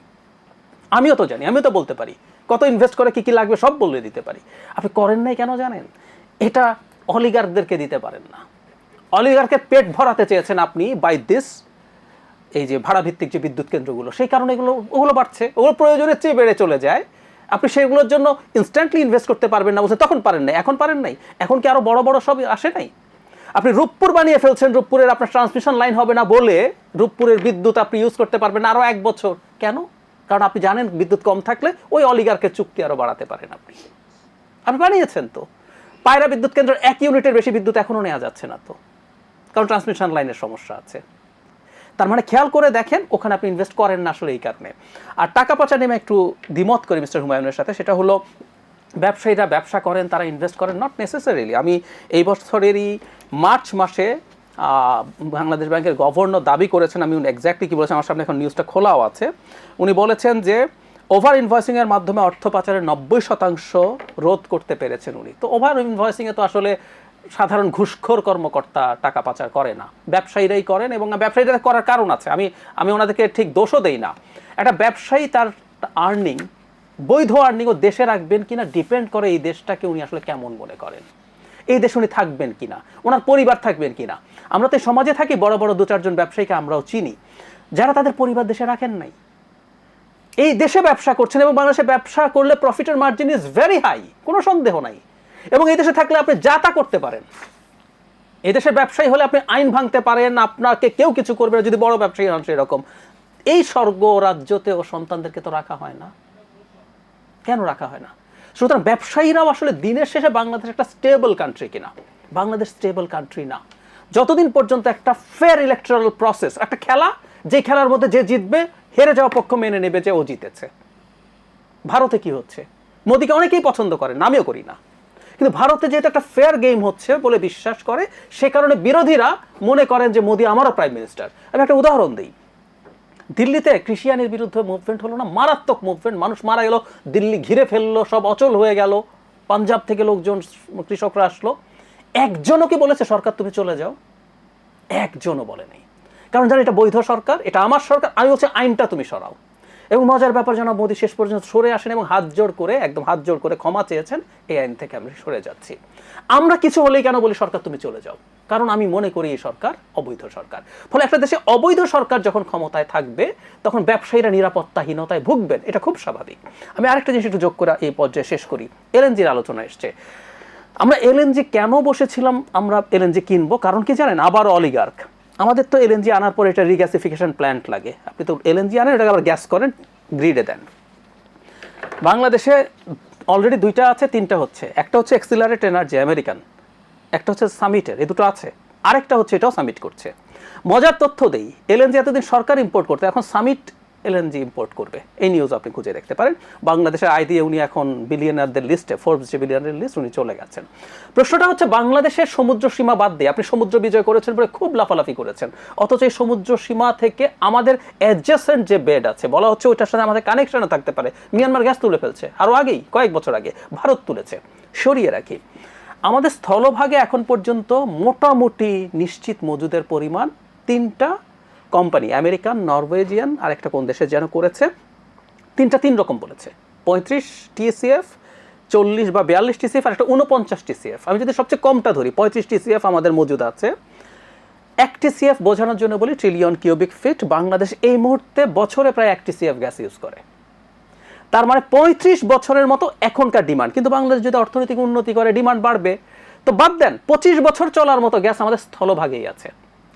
আমিও তো জানি, আমিও তো বলতে পারি কত ইনভেস্ট করে কি লাগবে সব বলে দিতে পারি। আপনি করেন নাই কেন জানেন? এটা অলিগারদেরকে দিতে পারেন না। অলিগারকে পেট ভরাতে চেয়েছেন আপনি বাই দিস, এই যে ভাড়াভিত্তিক যে বিদ্যুৎ কেন্দ্রগুলো, সেই কারণে ওগুলো বাড়ছে, ওগুলো প্রয়োজনের চেয়ে বেড়ে চলে যায়। আপনি সেগুলোর জন্য ইনস্ট্যান্টলি ইনভেস্ট করতে পারবেন না বলছে, তখন পারেন নাই, এখন পারেন নাই, এখন কি আরো বড় বড় সব আসে নাই? আপনি রূপপুর বানিয়ে ফেলছেন, রূপপুরের আপনার ট্রান্সমিশন লাইন হবে না বলে রূপপুরের বিদ্যুৎ আপনি ইউজ করতে পারবেন না আরো 1 বছর। কেন? কারণ আপনি জানেন বিদ্যুৎ কম থাকলে ওই অলিগারকে চুক্তি আরো বাড়াতে পারেন। আপনি বানিয়েছেন তো। পায়রা বিদ্যুৎ কেন্দ্রের 1 ইউনিটের বেশি বিদ্যুৎ এখনো নেওয়া যাচ্ছে না তো, কারণ ট্রান্সমিশন লাইনের সমস্যা আছে। তার মানে খেয়াল করে দেখেন ওখানে আপনি ইনভেস্ট করেন না আসলে এই কারণে। আর টাকা পয়সা নিয়ে একটু দ্বিমত করি মিস্টার হুমায়ুনের সাথে, সেটা হলো ব্যবসায়ীরা ব্যবসা করেন, তারা ইনভেস্ট করেন, নট নেসেসারিলি। আমি এই বছরেরই মার্চ মাসে বাংলাদেশ ব্যাংকের গভর্নর দাবি করেছেন, আমি এক্স্যাক্টলি কী বলেছেন আমার সামনে এখন নিউজটা খোলাও আছে, উনি বলেছেন যে ওভার ইনভয়েসিংয়ের মাধ্যমে অর্থ পাচারের 90% রোধ করতে পেরেছেন উনি। তো ওভার ইনভয়েসিংয়ে তো আসলে সাধারণ ঘুষখোর কর্মকর্তা টাকা পাচার করে না, ব্যবসায়ীরাই করেন, এবং ব্যবসায়ীরা করার কারণ আছে। আমি ওনাদেরকে ঠিক দোষও দেই না। একটা ব্যবসায়ী তার আর্নিং, বৈধ আর্নিং ও দেশে রাখবেন কিনা ডিপেন্ড করে এই দেশটাকে উনি আসলে কেমন মনে করেন, এই দেশে উনি থাকবেন কিনা, ওনার পরিবার থাকবেন কিনা। আমরা তো সমাজে থাকি, বড় বড় 2-4 জন ব্যবসায়ীকে আমরাও চিনি যারা তাদের পরিবার দেশে রাখেন নাই, এই দেশে ব্যবসা করছেন, এবং বাংলাদেশে ব্যবসা করলে প্রফিটের মার্জিন ইজ ভেরি হাই, কোনো সন্দেহ নাই। এবং এই দেশে থাকলে আপনি যা তা করতে পারেন। এই দেশের ব্যবসায়ী হলে আপনি আইন ভাঙতে পারেন, আপনাকে কেউ কিছু করবে না যদি বড় ব্যবসায়ী হন সেরকম। এই স্বর্গ রাজ্যতেও সন্তানদেরকে তো রাখা হয় না, কেন রাখা হয় না? সুতরাং ব্যবসায়ীরাও আসলে দিনের শেষে বাংলাদেশ একটা স্টেবল কান্ট্রি কিনা? বাংলাদেশ স্টেবল কান্ট্রি না যতদিন পর্যন্ত একটা ফেয়ার ইলেকট্রাল প্রসেস, একটা খেলা, যে খেলার মধ্যে যে জিতবে হেরে যাওয়া পক্ষ মেনে নেবে যে ও জিতেছে। ভারতে কি হচ্ছে? মোদিকে অনেকেই পছন্দ করেন, আমিও করি না, কিন্তু ভারতে যেহেতু একটা ফেয়ার গেম হচ্ছে বলে বিশ্বাস করে, সে কারণে বিরোধীরা মনে করেন যে মোদি আমারও প্রাইম মিনিস্টার। আমি একটা উদাহরণ দিই, দিল্লিতে কৃষি আইনের বিরুদ্ধে মুভমেন্ট হলো না, মারাত্মক মুভমেন্ট, মানুষ মারা গেল, দিল্লি ঘিরে ফেললো, সব অচল হয়ে গেল, পাঞ্জাব থেকে লোকজন কৃষকরা আসলো, একজনও কি বলেছে সরকার তুমি চলে যাও? একজনও বলে নেই, কারণ জানি এটা বৈধ সরকার, এটা আমার সরকার, আমি বলছি আইনটা তুমি সরাও। এবং মজার ব্যাপার যেন মোদি শেষ পর্যন্ত সরে আসেন এবং হাত জোড় করে ক্ষমা চেয়েছেন, এই আইন থেকে আমরা সরে যাচ্ছি। আমরা কিছু হলেই কেন বলি সরকার তুমি চলে যাও? কারণ আমি মনে করি এই সরকার অবৈধ সরকার। ফলে একটা দেশে অবৈধ সরকার যখন ক্ষমতায় থাকবে তখন ব্যবসায়ীরা নিরাপত্তাহীনতায় ভুগবেন, এটা খুব স্বাভাবিক। আমি আরেকটা জিনিস একটু যোগ করে এই পর্যায়ে শেষ করি। এলএনজির আলোচনা এসছে, আমরা এলএনজি কেন বসেছিলাম, আমরা এলএনজি কিনবো কারণ কি জানেন? আবার অলিগার্ক। আমাদের তো এলএনজি আনার পর এটা রিগ্যাসিফিকেশন প্ল্যান্ট লাগে, আপনি তো এলএনজি আনেন, এটাকে আবার গ্যাস করেন, গ্রিডে দেন। বাংলাদেশে অলরেডি 2টা আছে, 3টা হচ্ছে, একটা হচ্ছে এক্সিলারেট এনার্জি আমেরিকান, একটা হচ্ছে সামিটের, এই দুটো আছে, আরেকটা হচ্ছে এটাও সামিট করছে। মজার তথ্য দেই, এলএনজি এতদিন সরকার ইম্পোর্ট করতে, এখন সামিট এলএনজি ইম্পোর্ট করবে, এই নিউজ আপনি খুঁজে দেখতে পারেন। বাংলাদেশের আয় দিয়ে উনি এখন বিলিয়নারদের লিস্টে, ফোর্বস যে বিলিয়নারের লিস্ট, উনি চলে গেছেন। প্রশ্নটা হচ্ছে বাংলাদেশের সমুদ্র সীমা বাদ দিয়ে, আপনি সমুদ্র বিজয় করেছেন বলে খুব লাফালাফি করেছেন, অথচ এই সমুদ্র সীমা থেকে আমাদের অ্যাডজেসেন্ট যে বেড আছে, বলা হচ্ছে ওইটার সাথে আমাদের কানেকশনে থাকতে পারে। মিয়ানমার গ্যাস তুলে ফেলছে, আরও আগেই, কয়েক বছর আগে ভারত তুলেছে। সরিয়ে রাখি, আমাদের স্থলভাগে এখন পর্যন্ত মোটামুটি নিশ্চিত মজুদের পরিমাণ 3টা কোম্পানি, আমেরিকান, নরওয়েজিয়ান, আর একটা কোন দেশে যেন করেছে, 3টা 3 রকম বলেছে, 35 TCF, 40 বা 42 TCF, আর একটা 49 TCF। আমি যদি সবচেয়ে কমটা ধরি, 35 TCF আমাদের মজুদ আছে। 1 TCF বোঝানোর জন্য বলি ট্রিলিয়ন কিউবিক ফিট। বাংলাদেশ এই মুহূর্তে বছরে প্রায় 1 TCF গ্যাস ইউজ করে, তার মানে 35 বছরের মতো এখনকার ডিমান্ড। কিন্তু বাংলাদেশ যদি অর্থনৈতিক উন্নতি করে ডিমান্ড বাড়বে, তো বাদ দেন, 25 বছর চলার মতো গ্যাস আমাদের স্থলভাগেই আছে।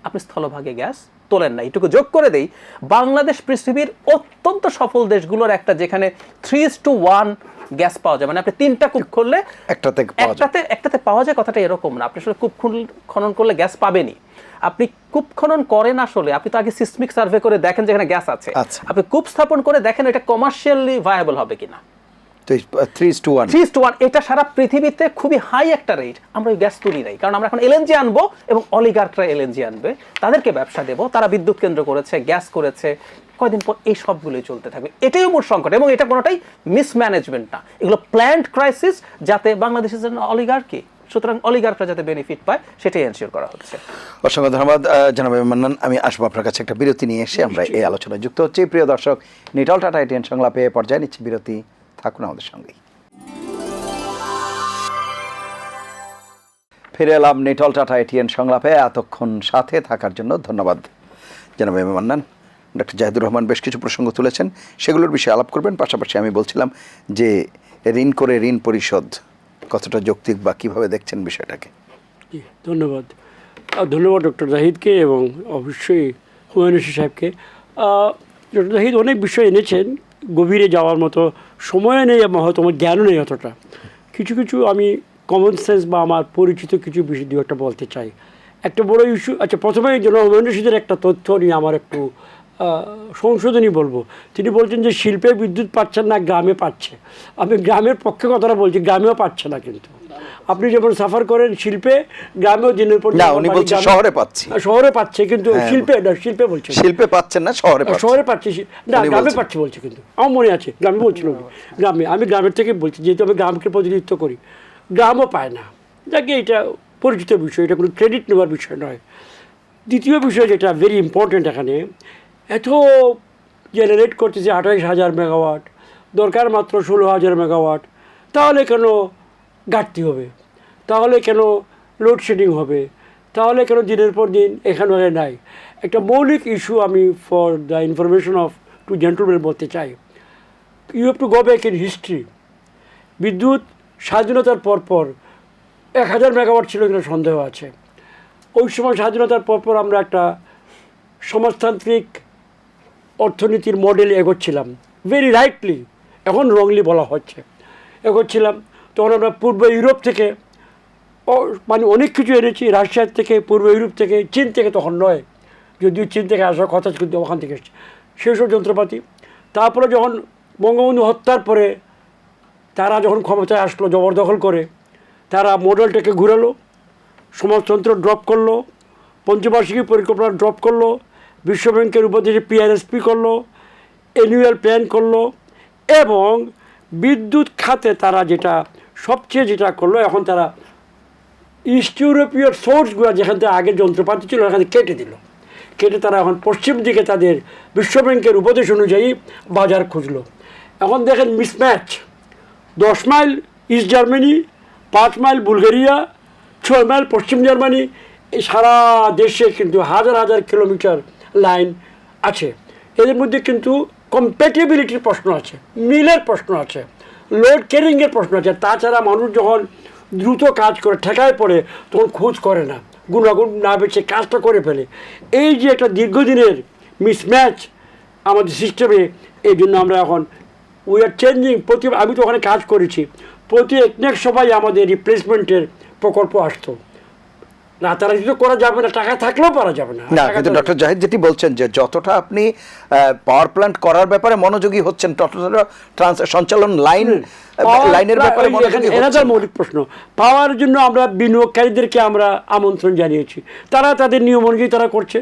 আপনি স্থলভাগে গ্যাস তোলেন না। এটুকু যোগ করে দেই, বাংলাদেশ পৃথিবীর অত্যন্ত সফল দেশগুলোর একটা, যেখানে 3:1 গ্যাস পাওয়া যায়, মানে আপনি 3টা কূপ খুললে একটাতে পাওয়া যায়। কথাটা এরকম না, আপনি আসলে কূপ খনন করলে গ্যাস পাবেনই। আপনি কূপ খনন করেন আসলে, আপনি তো আগে সিসমিক সার্ভে করে দেখেন যেখানে গ্যাস আছে, আপনি কূপ স্থাপন করে দেখেন এটা কমার্শিয়ালি ভায়াবল হবে কিনা। 3:1 এটা সারা পৃথিবীতে খুবই হাই একটা রেট। আমরা ওই গ্যাস তুলি নাই, কারণ আমরা এখন এলএনজি আনবো এবং অলিগার্করা এলএনজি আনবে, তাদেরকে ব্যবসা দেবো, তারা বিদ্যুৎ কেন্দ্র করেছে, গ্যাস করেছে, কয়দিন পর এই সবগুলোই চলতে থাকবে। এটাই মূল সংকট, এবং এটা কোনোটাই মিসম্যানেজমেন্ট না, এগুলো প্ল্যান্ড ক্রাইসিস, যাতে বাংলাদেশের জন্য অলিগার্কি, সুতরাং অলিগার্করা যাতে বেনিফিট পায় সেটাই এনশিওর করা হচ্ছে। অসংখ্য ধন্যবাদ জনাব মান্নান। আমি আসবো আপনার কাছে একটা বিরতি নিয়ে এসে আমরা এই আলোচনায় যুক্ত হচ্ছি। প্রিয় দর্শক, নিটল টাটা এটিএন সংলাপে পর্যায়ে নিচ্ছি বিরতি, থাকুন আমাদের সঙ্গেই। ফিরে এলাম নিটল টাটা এটিএন সংলাপে। এতক্ষণ সাথে থাকার জন্য ধন্যবাদ জনাব মান্নান। ডক্টর জাহিদুর রহমান বেশ কিছু প্রসঙ্গ তুলেছেন, সেগুলোর বিষয়ে আলাপ করবেন। পাশাপাশি আমি বলছিলাম যে ঋণ করে ঋণ পরিশোধ কতটা যৌক্তিক বা কীভাবে দেখছেন বিষয়টাকে। ধন্যবাদ ধন্যবাদ ডক্টর জাহিদকে এবং অবশ্যই হুমায়ুন রশিদ সাহেবকে। ডক্টর জাহিদ অনেক বিষয় এনেছেন, গভীরে যাওয়ার মতো সময় নেই এবং হয়তো আমার জ্ঞানও নেই অতটা। কিছু কিছু আমি কমন সেন্স বা আমার পরিচিত কিছু বিষয় দিয়ে একটা বলতে চাই। একটা বড় ইস্যু, আচ্ছা প্রথমে জনাব হুমায়ুন রশিদের একটা তথ্য নিয়ে আমার একটু সংশোধনী বলবো। তিনি বলছেন যে শিল্পে বিদ্যুৎ পাচ্ছেন না, গ্রামে পাচ্ছে। আমি গ্রামের পক্ষে কথাটা বলছি, গ্রামেও পাচ্ছে না। কিন্তু আপনি যেমন সাফার করেন শিল্পে, গ্রামেও দিনের পর শহরে পাচ্ছে, শহরে পাচ্ছে, কিন্তু শিল্পে না, শিল্পে বলছে শিল্পে পাচ্ছেন না, শহরে পাচ্ছে না, গ্রামে পাচ্ছে বলছে। কিন্তু আমার মনে আছে গ্রামে বলছিল, গ্রামে, আমি গ্রামের থেকে বলছি, যেহেতু আমি গ্রামকে প্রতিনিধিত্ব করি, গ্রামও পায় না। যাকে এটা পরিচিত বিষয়, এটা কোনো ক্রেডিট নেওয়ার বিষয় নয়। দ্বিতীয় বিষয় যেটা ভেরি ইম্পর্টেন্ট, এখানে এত জেনারেট করতেছে 28,000 মেগাওয়াট, দরকার মাত্র 16,000 মেগাওয়াট, তাহলে কেন ঘাটতি হবে, তাহলে কেন লোডশেডিং হবে, তাহলে কেন দিনের পর দিন এখানে নাই। একটা মৌলিক ইস্যু আমি for the information of to gentleman বলতে চাই। You have to go back in history. বিদ্যুৎ স্বাধীনতার পরপর 1,000 মেগাওয়াট ছিল কিনা সন্দেহ আছে। ওই সময় স্বাধীনতার পরপর আমরা একটা সমাজতান্ত্রিক অর্থনীতির মডেলে এগোচ্ছিলাম, ভেরি রাইটলি, এখন রংলি বলা হচ্ছে, এগোচ্ছিলাম। তখন আমরা পূর্ব ইউরোপ থেকে মানে অনেক কিছু এনেছি, রাশিয়ার থেকে, পূর্ব ইউরোপ থেকে, চীন থেকে, তখন নয়, যদিও চীন থেকে আসার কথা কিন্তু ওখান থেকে এসছে সেসব যন্ত্রপাতি। তারপরে যখন বঙ্গবন্ধু হত্যার পরে তারা যখন ক্ষমতায় আসলো জবরদখল করে, তারা মডেলটাকে ঘুরালো, সমাজতন্ত্র ড্রপ করলো, পঞ্চবার্ষিকী পরিকল্পনা ড্রপ করলো, বিশ্বব্যাংকের উপদেশে পিআরএসপি করলো, অ্যানুয়াল প্ল্যান করলো, এবং বিদ্যুৎ খাতে তারা যেটা করলো, এখন তারা ইস্ট ইউরোপীয় সোর্সগুলো যেখান থেকে আগে যন্ত্রপাতি ছিল সেখান থেকে কেটে তারা এখন পশ্চিম দিকে তাদের বিশ্বব্যাংকের উপদেশ অনুযায়ী বাজার খুঁজলো। এখন দেখেন mismatch, 10 mile east Germany, 5 mile Bulgaria, 6 mile পশ্চিম জার্মানি, এই সারা দেশে কিন্তু হাজার হাজার কিলোমিটার লাইন আছে। এদের মধ্যে কিন্তু কম্প্যাটিবিলিটির প্রশ্ন আছে, মিলের প্রশ্ন আছে, লোড ক্যারিংয়ের প্রশ্ন আছে। তাছাড়া মানুষ যখন দ্রুত কাজ করে ঠেকায় পড়ে তখন খোঁজ করে না, গুণাগুণ না বেছে কাজটা করে ফেলে। এই যে একটা দীর্ঘদিনের মিসম্যাচ আমাদের সিস্টেমে, এই জন্য আমরা এখন উই আর চেঞ্জিং। আমি তো ওখানে কাজ করেছি, প্রতি এক সময় আমাদের রিপ্লেসমেন্টের প্রকল্প আসতো। রাতারাতি তো করা যাবে না, টাকা থাকলেও পারা যাবে না। কিন্তু ডক্টর জাহিদ যেটি বলছেন যে যতটা আপনি পাওয়ার প্ল্যান্ট করার ব্যাপারে মনোযোগী হচ্ছেন, ততটা সঞ্চালন লাইনের ব্যাপারে মনোযোগী হচ্ছেন। মৌলিক প্রশ্ন, পাওয়ার জন্য আমরা বিনিয়োগকারীদেরকে আমরা আমন্ত্রণ জানিয়েছি, তারা তাদের নিয়ম অনুযায়ী তারা করছে,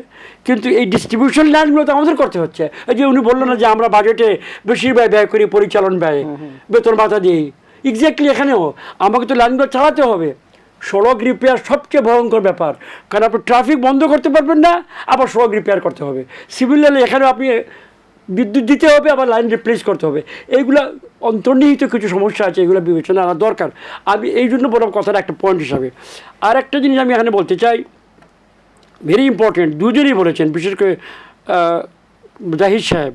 কিন্তু এই ডিস্ট্রিবিউশন লাইনগুলো তো আমাদের করতে হচ্ছে। এই যে উনি বললেন না যে আমরা বাজেটে বেশিরভাগ ব্যয় করি পরিচালন ব্যয়ে, বেতন ভাতা দিই, এক্স্যাক্টলি এখানেও আমাকে তো লাইনগুলো চালাতে হবে। সড়ক রিপেয়ার সবচেয়ে ভয়ঙ্কর ব্যাপার, কারণ আপনি ট্রাফিক বন্ধ করতে পারবেন না, আবার সড়ক রিপেয়ার করতে হবে। সিভিল লাইনে এখানেও আপনি বিদ্যুৎ দিতে হবে, আবার লাইন রিপ্লেস করতে হবে। এইগুলো অন্তর্নিহিত কিছু সমস্যা আছে, এগুলো বিবেচনা আনা দরকার। আমি এই জন্য বললাম কথাটা একটা পয়েন্ট হিসাবে। আর একটা জিনিস আমি এখানে বলতে চাই, ভেরি ইম্পর্টেন্ট, দুজনেই বলেছেন, বিশেষ করে জাহিদ সাহেব,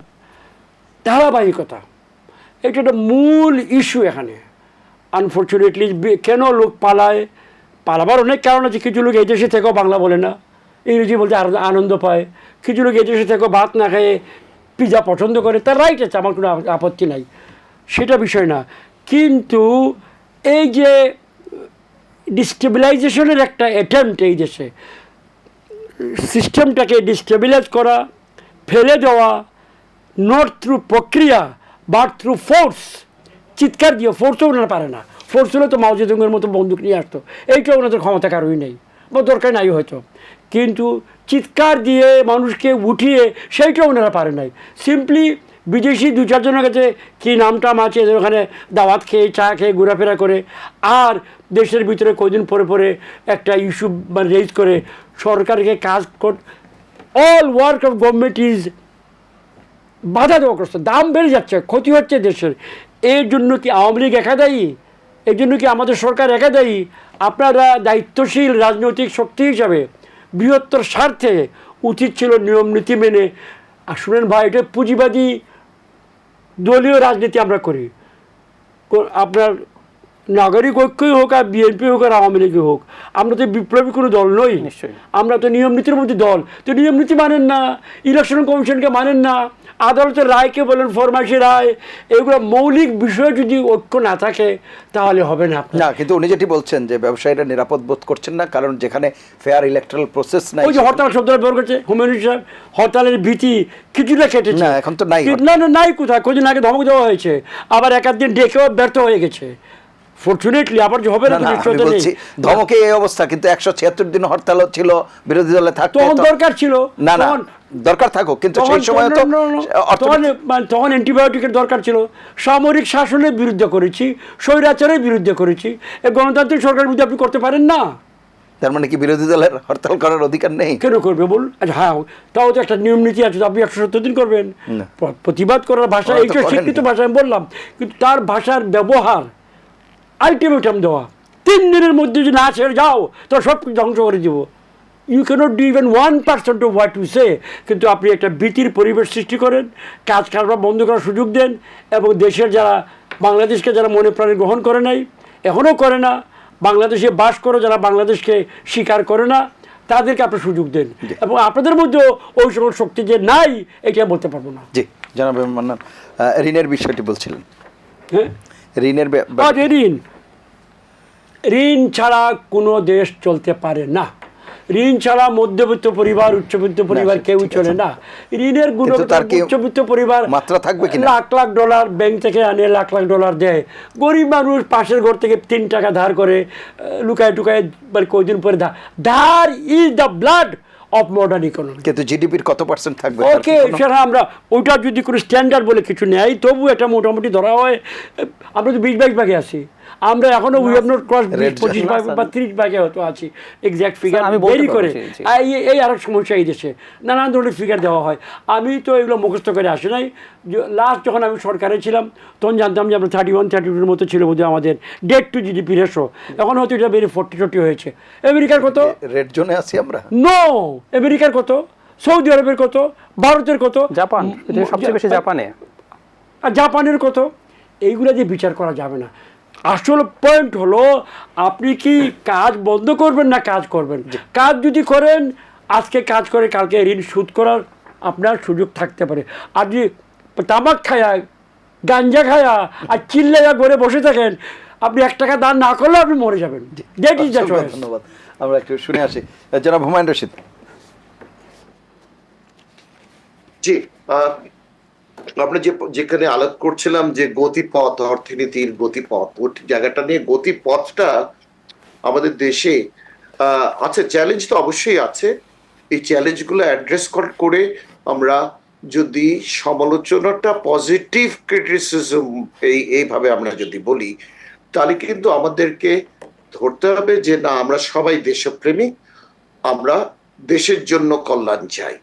ধারাবাহিকতা এটা একটা মূল ইস্যু এখানে। আনফর্চুনেটলি কেন লোক পালাবার অনেক কারণ আছে। কিছু লোক এই দেশে থেকেও বাংলা বলে না, ইংরেজি বলতে আনন্দ পায়, কিছু লোক এদেশে থেকে ভাত না খেয়ে পিৎজা পছন্দ করে, তার রাইট আছে, আমার কোনো আপত্তি নাই, সেটা বিষয় না। কিন্তু এই যে ডিস্টেবিলাইজেশনের একটা অ্যাটেম্পট এই দেশে, সিস্টেমটাকে ডিস্টেবিলাইজ করা, ফেলে দেওয়া, নট থ্রু প্রক্রিয়া বাট থ্রু ফোর্স, চিৎকার দিয়ে, ফোর্সও ওনারা পারে না। ফোর্স হলে তো মাও জেদুংয়ের মতো বন্দুক নিয়ে আসতো, এইটা ওনাদের ক্ষমতা কারোই নেই বা দরকার নাই হয়তো, কিন্তু চিৎকার দিয়ে মানুষকে উঠিয়ে সেইটা ওনারা পারে নাই। সিম্পলি বিদেশি দু চারজনের কাছে কী নামটাম আছে, এদের ওখানে দাওয়াত খেয়ে চা খেয়ে ঘোরাফেরা করে, আর দেশের ভিতরে কদিন পরে পরে একটা ইস্যু মানে রেজ করে সরকারকে কাজ কর, all work of government is বাধা দেওয়াগ্রস্ত, দাম বেড়ে যাচ্ছে, ক্ষতি হচ্ছে দেশের। এর জন্য কি আওয়ামী লীগ একা দায়ী? এর জন্য কি আমাদের সরকার একা দায়ী? আপনারা দায়িত্বশীল রাজনৈতিক শক্তি হিসাবে বৃহত্তর স্বার্থে উচিত ছিল নিয়ম নীতি মেনে, আর শুনেন ভাই, এটা পুঁজিবাদী দলীয় রাজনীতি আমরা করি, আপনার নাগরিক ঐক্যই হোক আর বিএনপি হোক আর আওয়ামী লীগই হোক, আমরা তো বিপ্লবী কোনো দল নই, আমরা তো নিয়ম নীতির মধ্যে দল। তো নিয়ম নীতি মানেন না, ইলেকশন কমিশনকে মানেন না, আদালতের রায়কে বলেন ফরমাইশি রায়, এগুলো মৌলিক বিষয় যদি ঐক্য না থাকে তাহলে হবে না। না, কিন্তু উনি যেটি বলছেন যে ব্যবসায়ীরা নিরাপদ বোধ করছেন না, কারণ যেখানে ফেয়ার ইলেকট্রাল প্রসেস নাই। ওই যে হরতাল শব্দটা ব্যবহার করছে হুমায়ুন সাহেব, হরতালের ভীতি কিছুটা কেটেছে না, এখন তো নাই। না না, নাই কোথায়, কদিন আগে ধমক দেওয়া হয়েছে, আবার এক দিন ডেকেও ব্যর্থ হয়ে গেছে। ফরচুনেটলি আবার যে হবে না, ধমকে এই অবস্থা, কিন্তু 176 দিন হরতাল ছিল, বিরোধী দলে থাকতো, তখন দরকার ছিল। না না, দরকার থাকুক, কিন্তু সেই সময় তো তখন অ্যান্টিবায়োটিকের দরকার ছিল। সামরিক শাসনের বিরুদ্ধে করেছি, স্বৈরাচারের বিরুদ্ধে করেছি, এই গণতান্ত্রিক সরকারের বিরুদ্ধে আপনি করতে পারেন না। তার মানে কি বিরোধী দলের হরতাল করার অধিকার নেই? কেন করবে বল? আচ্ছা হ্যাঁ, তাও তো একটা নিয়ম নীতি আছে, আপনি 170 দিন করবেন। প্রতিবাদ করার ভাষা এইটা শিক্ষিত ভাষা আমি বললাম, কিন্তু তার ভাষার ব্যবহার আলটিমেটাম দেওয়া, 3 দিনের মধ্যে যদি না ছেড়ে যাও তো সব কিছু ধ্বংস করে দিব, you can't do even 1% of what you say. কিন্তু আপনি একটা ভীতির পরিবেশ সৃষ্টি করেন, কাজ কারবার বন্ধ করার সুযোগ দেন, এবং দেশের যারা বাংলাদেশকে যারা মনে প্রাণে গ্রহণ করে নাই, এখনও করে না, বাংলাদেশে বাস করে যারা বাংলাদেশকে স্বীকার করে না, তাদেরকে আপনি সুযোগ দেন, এবং আপনাদের মধ্যেও ওই সকল শক্তি যে নাই এটা বলতে পারবো না। জি জনাব মান্নান, ঋণের বিষয়টি বলছিলেন। হ্যাঁ, ঋণের ঋণ ছাড়া কোনো দেশ চলতে পারে না। ঋণ ছাড়া মধ্যবিত্ত পরিবার, উচ্চবিত্ত পরিবার কেউ চলে না। ঋণের গুণগত উচ্চবিত্ত পরিবার মাত্রা থাকবে কিনা? লাখ লাখ ডলার ব্যাংক থেকে আনে, লাখ লাখ ডলার দেয়। গরিব মানুষ পাশের ঘর থেকে 3 টাকা ধার করে লুকায় টুকায়, মানে কয়দিন পরে ধার is the blood of modern economy. কিন্তু জিডিপির কত পার্সেন্ট থাকবে? ওকে, সেটা আমরা ওইটা যদি কোনো স্ট্যান্ডার্ড বলে কিছু নেই, তবু এটা মোটামুটি ধরা হয়। আমরা তো 20-22 ভাগে আছি, আমরা এখনো উই হ্যাভ নট ক্রস 25 ভাগ বা 30 ভাগে হয়তো আছি। এক্স্যাক্ট ফিগার আমি দেরি করে, এই আরেক সমস্যা এই দেশে নানান ধরনের ফিগার দেওয়া হয়। আমি তো এগুলো মুখস্থ করে আসি নাই। লাস্ট যখন আমি সরকারে ছিলাম তখন জানতাম যে আমরা 31-32 মতো ছিল বোধহয় আমাদের ডেট টু জিডিপি রেশো। এখন হয়তো এটা বেড়ে 40-40 হয়েছে। আমেরিকার কত? রেড জোনে আছি আমরা। নো, আমেরিকার কত, সৌদি আরবের কত, ভারতের কত, জাপান সবচেয়ে বেশি, জাপানে আর জাপানের কত, এইগুলো দিয়ে বিচার করা যাবে না। আসল পয়েন্ট হলো আপনি কি কাজ বন্ধ করবেন না কাজ করবেন। কাজ যদি করেন, আজকে কাজ করে কালকে ঋণ শোধ করার আপনার সুযোগ থাকতে পারে। আর যদি তামাক খায়া, গাঞ্জা খায়া আর চিল্লাইয়া ঘরে বসে থাকেন, আপনি 1 টাকা দান না করলে আপনি মরে যাবেন। That is the choice. ধন্যবাদ। আমরা একটু শুনে আসি জনাব হুমায়ুন রশিদ। জি, আমরা যেখানে আলাপ করছিলাম যে গতিপথ, অর্থনীতির গতিপথ, ওই জায়গাটা নিয়ে, গতিপথটা আমাদের দেশে আছে, চ্যালেঞ্জ তো অবশ্যই আছে। এই চ্যালেঞ্জগুলো অ্যাড্রেস করে আমরা যদি সমালোচনাটা পজিটিভ ক্রিটিসিজম এইভাবে আমরা যদি বলি, তাহলে কিন্তু আমাদেরকে ধরতে হবে যে না, আমরা সবাই দেশপ্রেমিক, আমরা দেশের জন্য কল্যাণ চাই।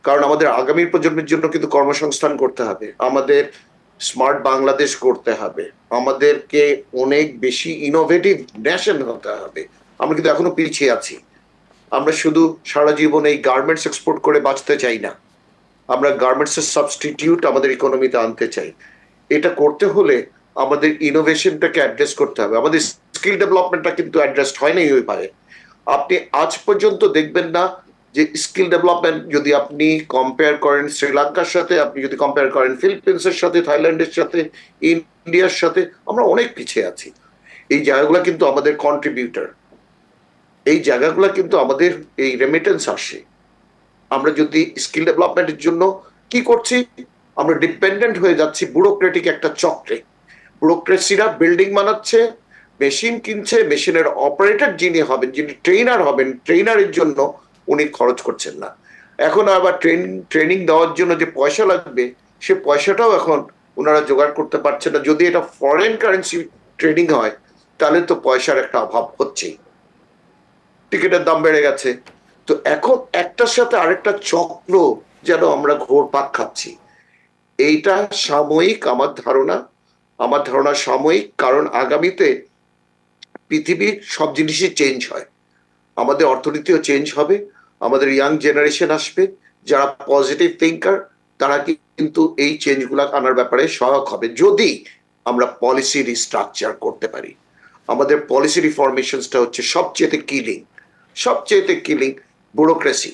কারণ আমাদের আগামী প্রজন্মের জন্য কিন্তু কর্মসংস্থান করতে হবে, আমাদের স্মার্ট বাংলাদেশ করতে হবে, আমাদেরকে অনেক বেশি ইনোভেটিভ নেশন হতে হবে। আমরা কিন্তু এখনো পিছিয়ে আছি। আমরা শুধু সারা জীবন এই গার্মেন্টস এক্সপোর্ট করে বাঁচতে চাই না, আমরা গার্মেন্টসের সাবস্টিটিউট আমাদের ইকোনমিতে আনতে চাই। এটা করতে হলে আমাদের ইনোভেশনটাকে অ্যাড্রেস করতে হবে, আমাদের স্কিল ডেভেলপমেন্টটা কিন্তু অ্যাড্রেস হয় নাই ওইভাবে। আপনি আজ পর্যন্ত দেখবেন না যে স্কিল ডেভেলপমেন্ট যদি আপনি কম্পেয়ার করেন শ্রীলঙ্কার সাথে, আপনি যদি কম্পেয়ার করেন ফিলিপিন্সের সাথে, থাইল্যান্ডের সাথে, ইন্ডিয়ার সাথে, আমরা অনেক পিছিয়ে আছি। এই জায়গাগুলো কিন্তু আমাদের কন্ট্রিবিউটর, এই জায়গাগুলো কিন্তু আমাদের এই রেমিটেন্স আসে। আমরা যদি স্কিল ডেভেলপমেন্টের জন্য কি করছি, আমরা ডিপেন্ডেন্ট হয়ে যাচ্ছি ব্যুরোক্রেটিক একটা চক্রে। ব্যুরোক্রেসিরা বিল্ডিং বানাচ্ছে, মেশিন কিনছে, মেশিনের অপারেটর যিনি হবেন, যিনি ট্রেনার হবেন, ট্রেনারের জন্য উনি খরচ করছেন না। এখন আবার ট্রেনিং দেওয়ার জন্য যে পয়সা লাগবে, সে পয়সাটাও এখন ওনারা জোগাড় করতে পারছেন না। যদি এটা ফরেন কারেন্সি ট্রেনিং হয়, তাহলে তো পয়সার একটা অভাব হচ্ছেই, টিকিটের দাম বেড়ে গেছে। তো এখন একটার সাথে আরেকটা চক্র যেন আমরা ঘোরপাক খাচ্ছি। এইটা সাময়িক, আমার ধারণা সাময়িক, কারণ আগামীতে পৃথিবীর সব জিনিসই চেঞ্জ হয়, আমাদের অর্থনীতিও চেঞ্জ হবে, আমাদের ইয়াং জেনারেশন আসবে যারা পজিটিভ থিঙ্কার, তারা কিন্তু এই চেঞ্জগুলো আনার ব্যাপারে সহায়ক হবে যদি আমরা পলিসি রিস্ট্রাকচার করতে পারি। আমাদের পলিসি রিফরমেশনসটা হচ্ছে সবচেয়ে কিলিং ব্যুরোক্রেসি।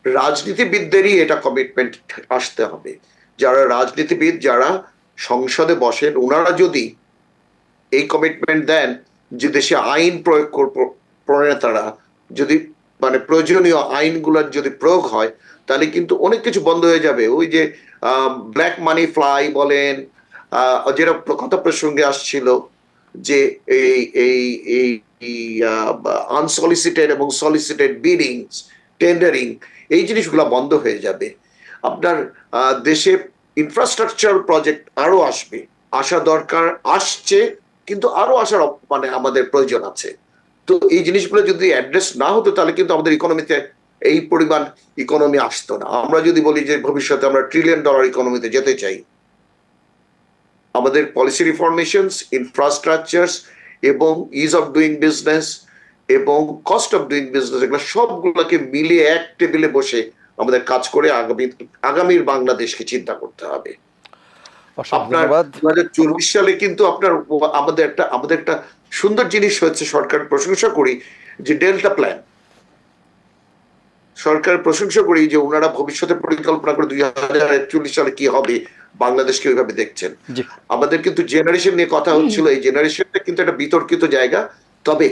রাজনীতিবিদদেরই এটা কমিটমেন্ট আসতে হবে। যারা রাজনীতিবিদ, যারা সংসদে বসেন, ওনারা যদি এই কমিটমেন্ট দেন যে দেশে আইন প্রণেতারা যদি মানে প্রয়োজনীয় আইনগুলোর যদি প্রয়োগ হয়, তাহলে কিন্তু অনেক কিছু বন্ধ হয়ে যাবে। ওই যে ব্ল্যাক মানি ফ্লাই বলেন, যেটা কথা প্রসঙ্গে আসছিল, যে এই আনসলিসিটেড এবং সলিসিটেড বিডিংস, টেন্ডারিং, এই জিনিসগুলো বন্ধ হয়ে যাবে। আপনার দেশে ইনফ্রাস্ট্রাকচার প্রজেক্ট আরো আসা দরকার, আসছে, কিন্তু আরো আসার মানে আমাদের প্রয়োজন আছে। তো এই জিনিসগুলো যদি অ্যাড্রেস না হতো, তাহলে কিন্তু আমাদের ইকোনমিতে এই পরিমাণ ইকোনমি আসতো না। আমরা যদি বলি যে ভবিষ্যতে আমরা $1 ট্রিলিয়ন ইকোনমিতে যেতে চাই, আমাদের পলিসি রিফরমেশনস, ইনফ্রাস্ট্রাকচারস এবং ইজ অফ ডুইং বিজনেস এবং কস্ট অফ ডুইং বিজনেস, এগুলো সবগুলোকে মিলিয়ে এক টেবিলে বসে আমাদের কাজ করে আগামীর বাংলাদেশকে চিন্তা করতে হবে। আপনার 2024 সালে কিন্তু আমাদের একটা সুন্দর জিনিস হয়েছে, সরকার প্রশংসা করি, যে ডেল্টা প্ল্যান। সরকার প্রশংসা করি যে ওনারা ভবিষ্যতে পরিকল্পনা করে 2041 সালে কি হবে বাংলাদেশকে ওইভাবে দেখছেন। আমাদের কিন্তু জেনারেশন নিয়ে কথা হচ্ছিল, এই জেনারেশনটা কিন্তু একটা বিতর্কিত জায়গা। তবে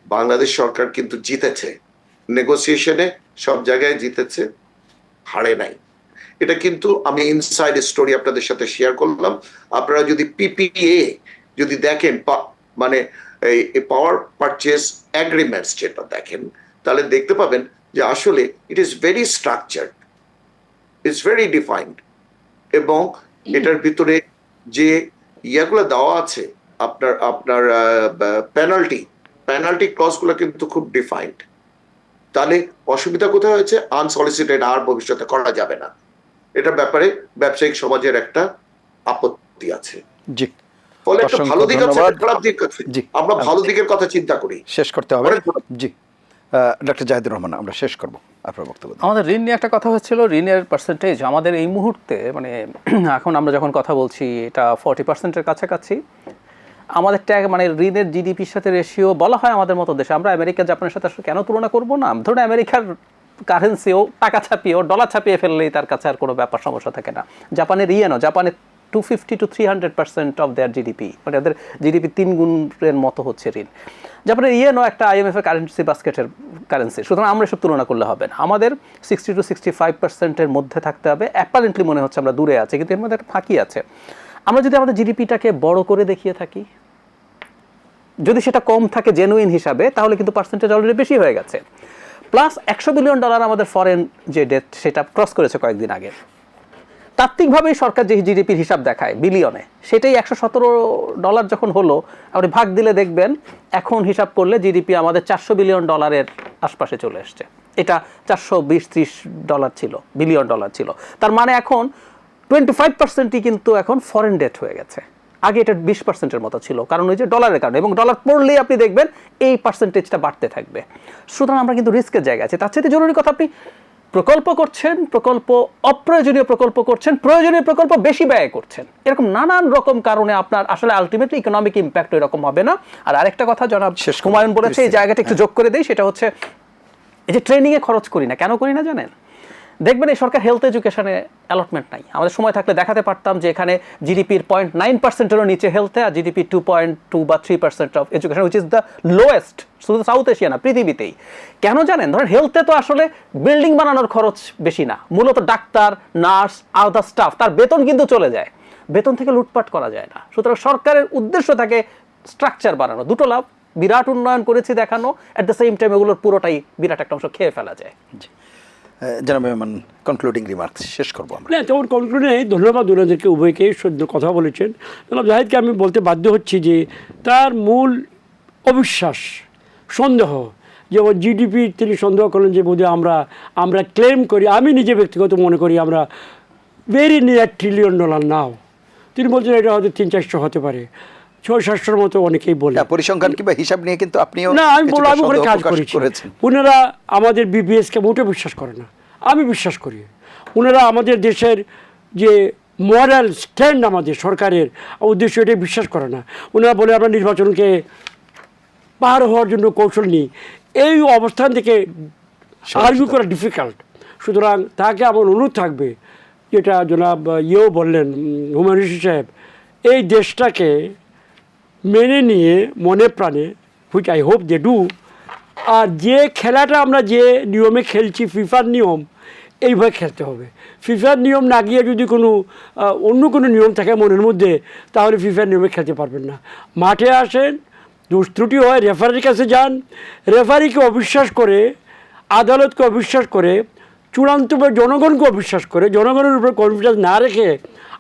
বাংলাদেশ সরকার কিন্তু জিতেছে, নেগোসিয়েশনে সব জায়গায় জিতেছে, হারে নাই। এটা কিন্তু আমি ইনসাইড স্টোরি আপনাদের সাথে শেয়ার করলাম। আপনারা যদি পিপিএ যদি দেখেন, মানে এই পাওয়ার পারচেজ এগ্রিমেন্টস যেটা দেখেন, তাহলে দেখতে পাবেন যে আসলে it is very structured, it's very defined, এবং এটার ভিতরে যে ইয়াগুলো দেওয়া আছে, আপনার পেনাল্টি ক্লজগুলো কিন্তু খুব ডিফাইন্ড। তাহলে অসুবিধা কোথায় হয়েছে? আনসলিসিটেড আর ভবিষ্যতে করা যাবে না, এটার ব্যাপারে ব্যবসায়িক সমাজের একটা আপত্তি আছে। জি, ফলে একটা ভালো দিক আছে, খারাপ দিক আছে। আমরা ভালো দিকের কথা চিন্তা করি, শেষ করতে হবে। জি, ডক্টর জাহিদুর রহমান, আমরা শেষ করব আপনার বক্তব্য। আমাদের ঋণ নিয়ে একটা কথা হচ্ছিল, ঋণের পার্সেন্টেজ আমাদের এই মুহূর্তে, মানে এখন আমরা যখন কথা বলছি, এটা 40%-এর কাছাকাছি। আমাদের মানে ঋণের জিডিপির সাথে রেশিও বলা হয় আমাদের মতো দেশে। আমরা আমেরিকা, জাপানের সাথে আসলে কেন তুলনা করব না? ধরুন আমেরিকার কারেন্সিও টাকা ছাপিয়েও ডলার ছাপিয়ে ফেললেই তার কাছে আর কোনো ব্যাপার সমস্যা থাকে না। জাপানের ইয়েনও, জাপানের 250 to 300% অফ দেয়ার জিডিপি, মানে ওদের জিডিপি 3 গুণের মতো হচ্ছে ঋণ। জাপানের ইয়েনও একটা IMF এর কারেন্সি বাস্কেটের কারেন্সি। সুতরাং আমরা এসব তুলনা করলে হবে না। আমাদের 60 to 65%-এর মধ্যে থাকতে হবে। অ্যাপারেন্টলি মনে হচ্ছে আমরা দূরে আছি, কিন্তু এর মধ্যে একটা ফাঁকি আছে। আমরা যদি আমাদের জিডিপিটাকে বড় করে দেখিয়ে থাকি, যদি সেটা কম থাকে জেনুইন হিসাবে, তাহলে কিন্তু পার্সেন্টেজ অলরেডি বেশি হয়ে গেছে। প্লাস $100 বিলিয়ন আমাদের ফরেন যে ডেট, সেটা ক্রস করেছে কয়েকদিন আগে। তাত্ত্বিকভাবেই সরকার যে জিডিপির হিসাব দেখায় বিলিয়নে, সেটাই $117 যখন হলো, আপনি ভাগ দিলে দেখবেন এখন হিসাব করলে জিডিপি আমাদের $400 বিলিয়ন আশপাশে চলে এসছে। এটা $420-30 ছিল, বিলিয়ন ছিল। তার মানে এখন 25%ই কিন্তু এখন ফরেন ডেট হয়ে গেছে। আগে এটা 20%-এর মতো ছিল, কারণ ওই যে ডলারের কারণে, এবং ডলার পড়লেই আপনি দেখবেন এই পার্সেন্টেজটা বাড়তে থাকবে। সুতরাং আমরা কিন্তু রিস্কের জায়গা আছে। তার চেয়ে জরুরি কথা, আপনি প্রকল্প করছেন, অপ্রয়োজনীয় প্রকল্প করছেন, প্রয়োজনীয় প্রকল্প বেশি ব্যয় করছেন, এরকম নানান রকম কারণে আপনার আসলে আলটিমেটলি ইকোনমিক ইম্প্যাক্ট এরকম হবে না। আর আরেকটা কথা জনাব হুমায়ুন বলেছে, এই জায়গাটা একটু যোগ করে দেই, সেটা হচ্ছে এই যে ট্রেনিংয়ে খরচ করি না, কেন করি না জানেন? দেখবেন এই সরকার হেলথ এডুকেশনে অ্যালটমেন্ট নাই। আমাদের সময় থাকলে দেখাতে পারতাম যে এখানে জিডিপির 0.9%-এরও নিচে হেলথে, আর জিডিপি 2.2 বা 3% of education, which is the lowest শুধু সাউথ এশিয়া না, পৃথিবীতেই। কেন জানেন? ধরেন হেলথে তো আসলে বিল্ডিং বানানোর খরচ বেশি না, মূলত ডাক্তার, নার্স, আদার স্টাফ, তার বেতন কিন্তু চলে যায়, বেতন থেকে লুটপাট করা যায় না। সুতরাং সরকারের উদ্দেশ্য থাকে স্ট্রাকচার বানানো, দুটো লাভ, বিরাট উন্নয়ন করেছি দেখানো, অ্যাট দ্য সেম টাইম এগুলোর পুরোটাই বিরাট একটা অংশ খেয়ে ফেলা যায়। জনাব মেহমান, কনক্লুডিং রিমার্কস শেষ করবো আমরা। না, তেমন কনক্লুডে ধন্যবাদ ওনাদেরকে, উভয়কে সুন্দর কথা বলেছেন। জনাব জাহিদকে আমি বলতে বাধ্য হচ্ছি যে তার মূল অবিশ্বাস, সন্দেহ, যেমন জিডিপি তিনি সন্দেহ করলেন যে বোধহয় আমরা ক্লেম করি, আমি নিজে ব্যক্তিগত মনে করি আমরা ভেরি নিয়ার $1 ট্রিলিয়ন নাও। তিনি বলছেন এটা হয়তো 300-400 হতে পারে, 600-700 মতো অনেকেই বলে। পরিসংখ্যান কিংবা হিসাব নিয়ে কিন্তু আপনিও না, আমি বলবো আমি ওখানে কাজ করেছি। ওনারা আমাদের বিবিএসকে মোটেও বিশ্বাস করে না, আমি বিশ্বাস করি। ওনারা আমাদের দেশের যে মরাল স্ট্যান্ড আমাদের সরকারের উদ্দেশ্য এটাই বিশ্বাস করে না। ওনারা বলে আমরা নির্বাচনকে পার হওয়ার জন্য কৌশল নিই, এই অবস্থান থেকে আর্গু করা ডিফিকাল্ট। সুতরাং তাকে আমার অনুরোধ থাকবে, যেটা জনাব বললেন হুমায়ুন রশিদ সাহেব, এই দেশটাকে মেনে নিয়ে মনে প্রাণে, which I hope they do, আর যে খেলাটা আমরা যে নিয়মে খেলছি ফিফার নিয়ম, এইভাবে খেলতে হবে। ফিফার নিয়ম না গিয়ে যদি কোনো অন্য কোনো নিয়ম থাকে মনের মধ্যে, তাহলে ফিফার নিয়মে খেলতে পারবেন না। মাঠে আসেন, দোষ ত্রুটি হয় রেফারির কাছে যান, রেফারিকে অবিশ্বাস করে, আদালতকে অবিশ্বাস করে, চূড়ান্তভাবে জনগণকে অবিশ্বাস করে, জনগণের উপর কনফিডেন্স না রেখে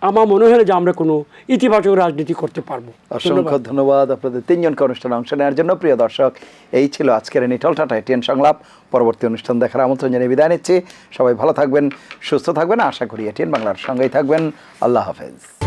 আমার মনে হয় যে আমরা কোনো ইতিবাচক রাজনীতি করতে পারবো। অসংখ্য ধন্যবাদ আপনাদের তিনজনকে অনুষ্ঠানে অংশ নেওয়ার জন্য। প্রিয় দর্শক, এই ছিল আজকের নিটল টাটা এটিএন সংলাপ। পরবর্তী অনুষ্ঠান দেখার আমন্ত্রণ জানিয়ে বিদায় নিচ্ছি। সবাই ভালো থাকবেন, সুস্থ থাকবেন, আশা করি এটিএন বাংলার সঙ্গেই থাকবেন। আল্লাহ হাফেজ।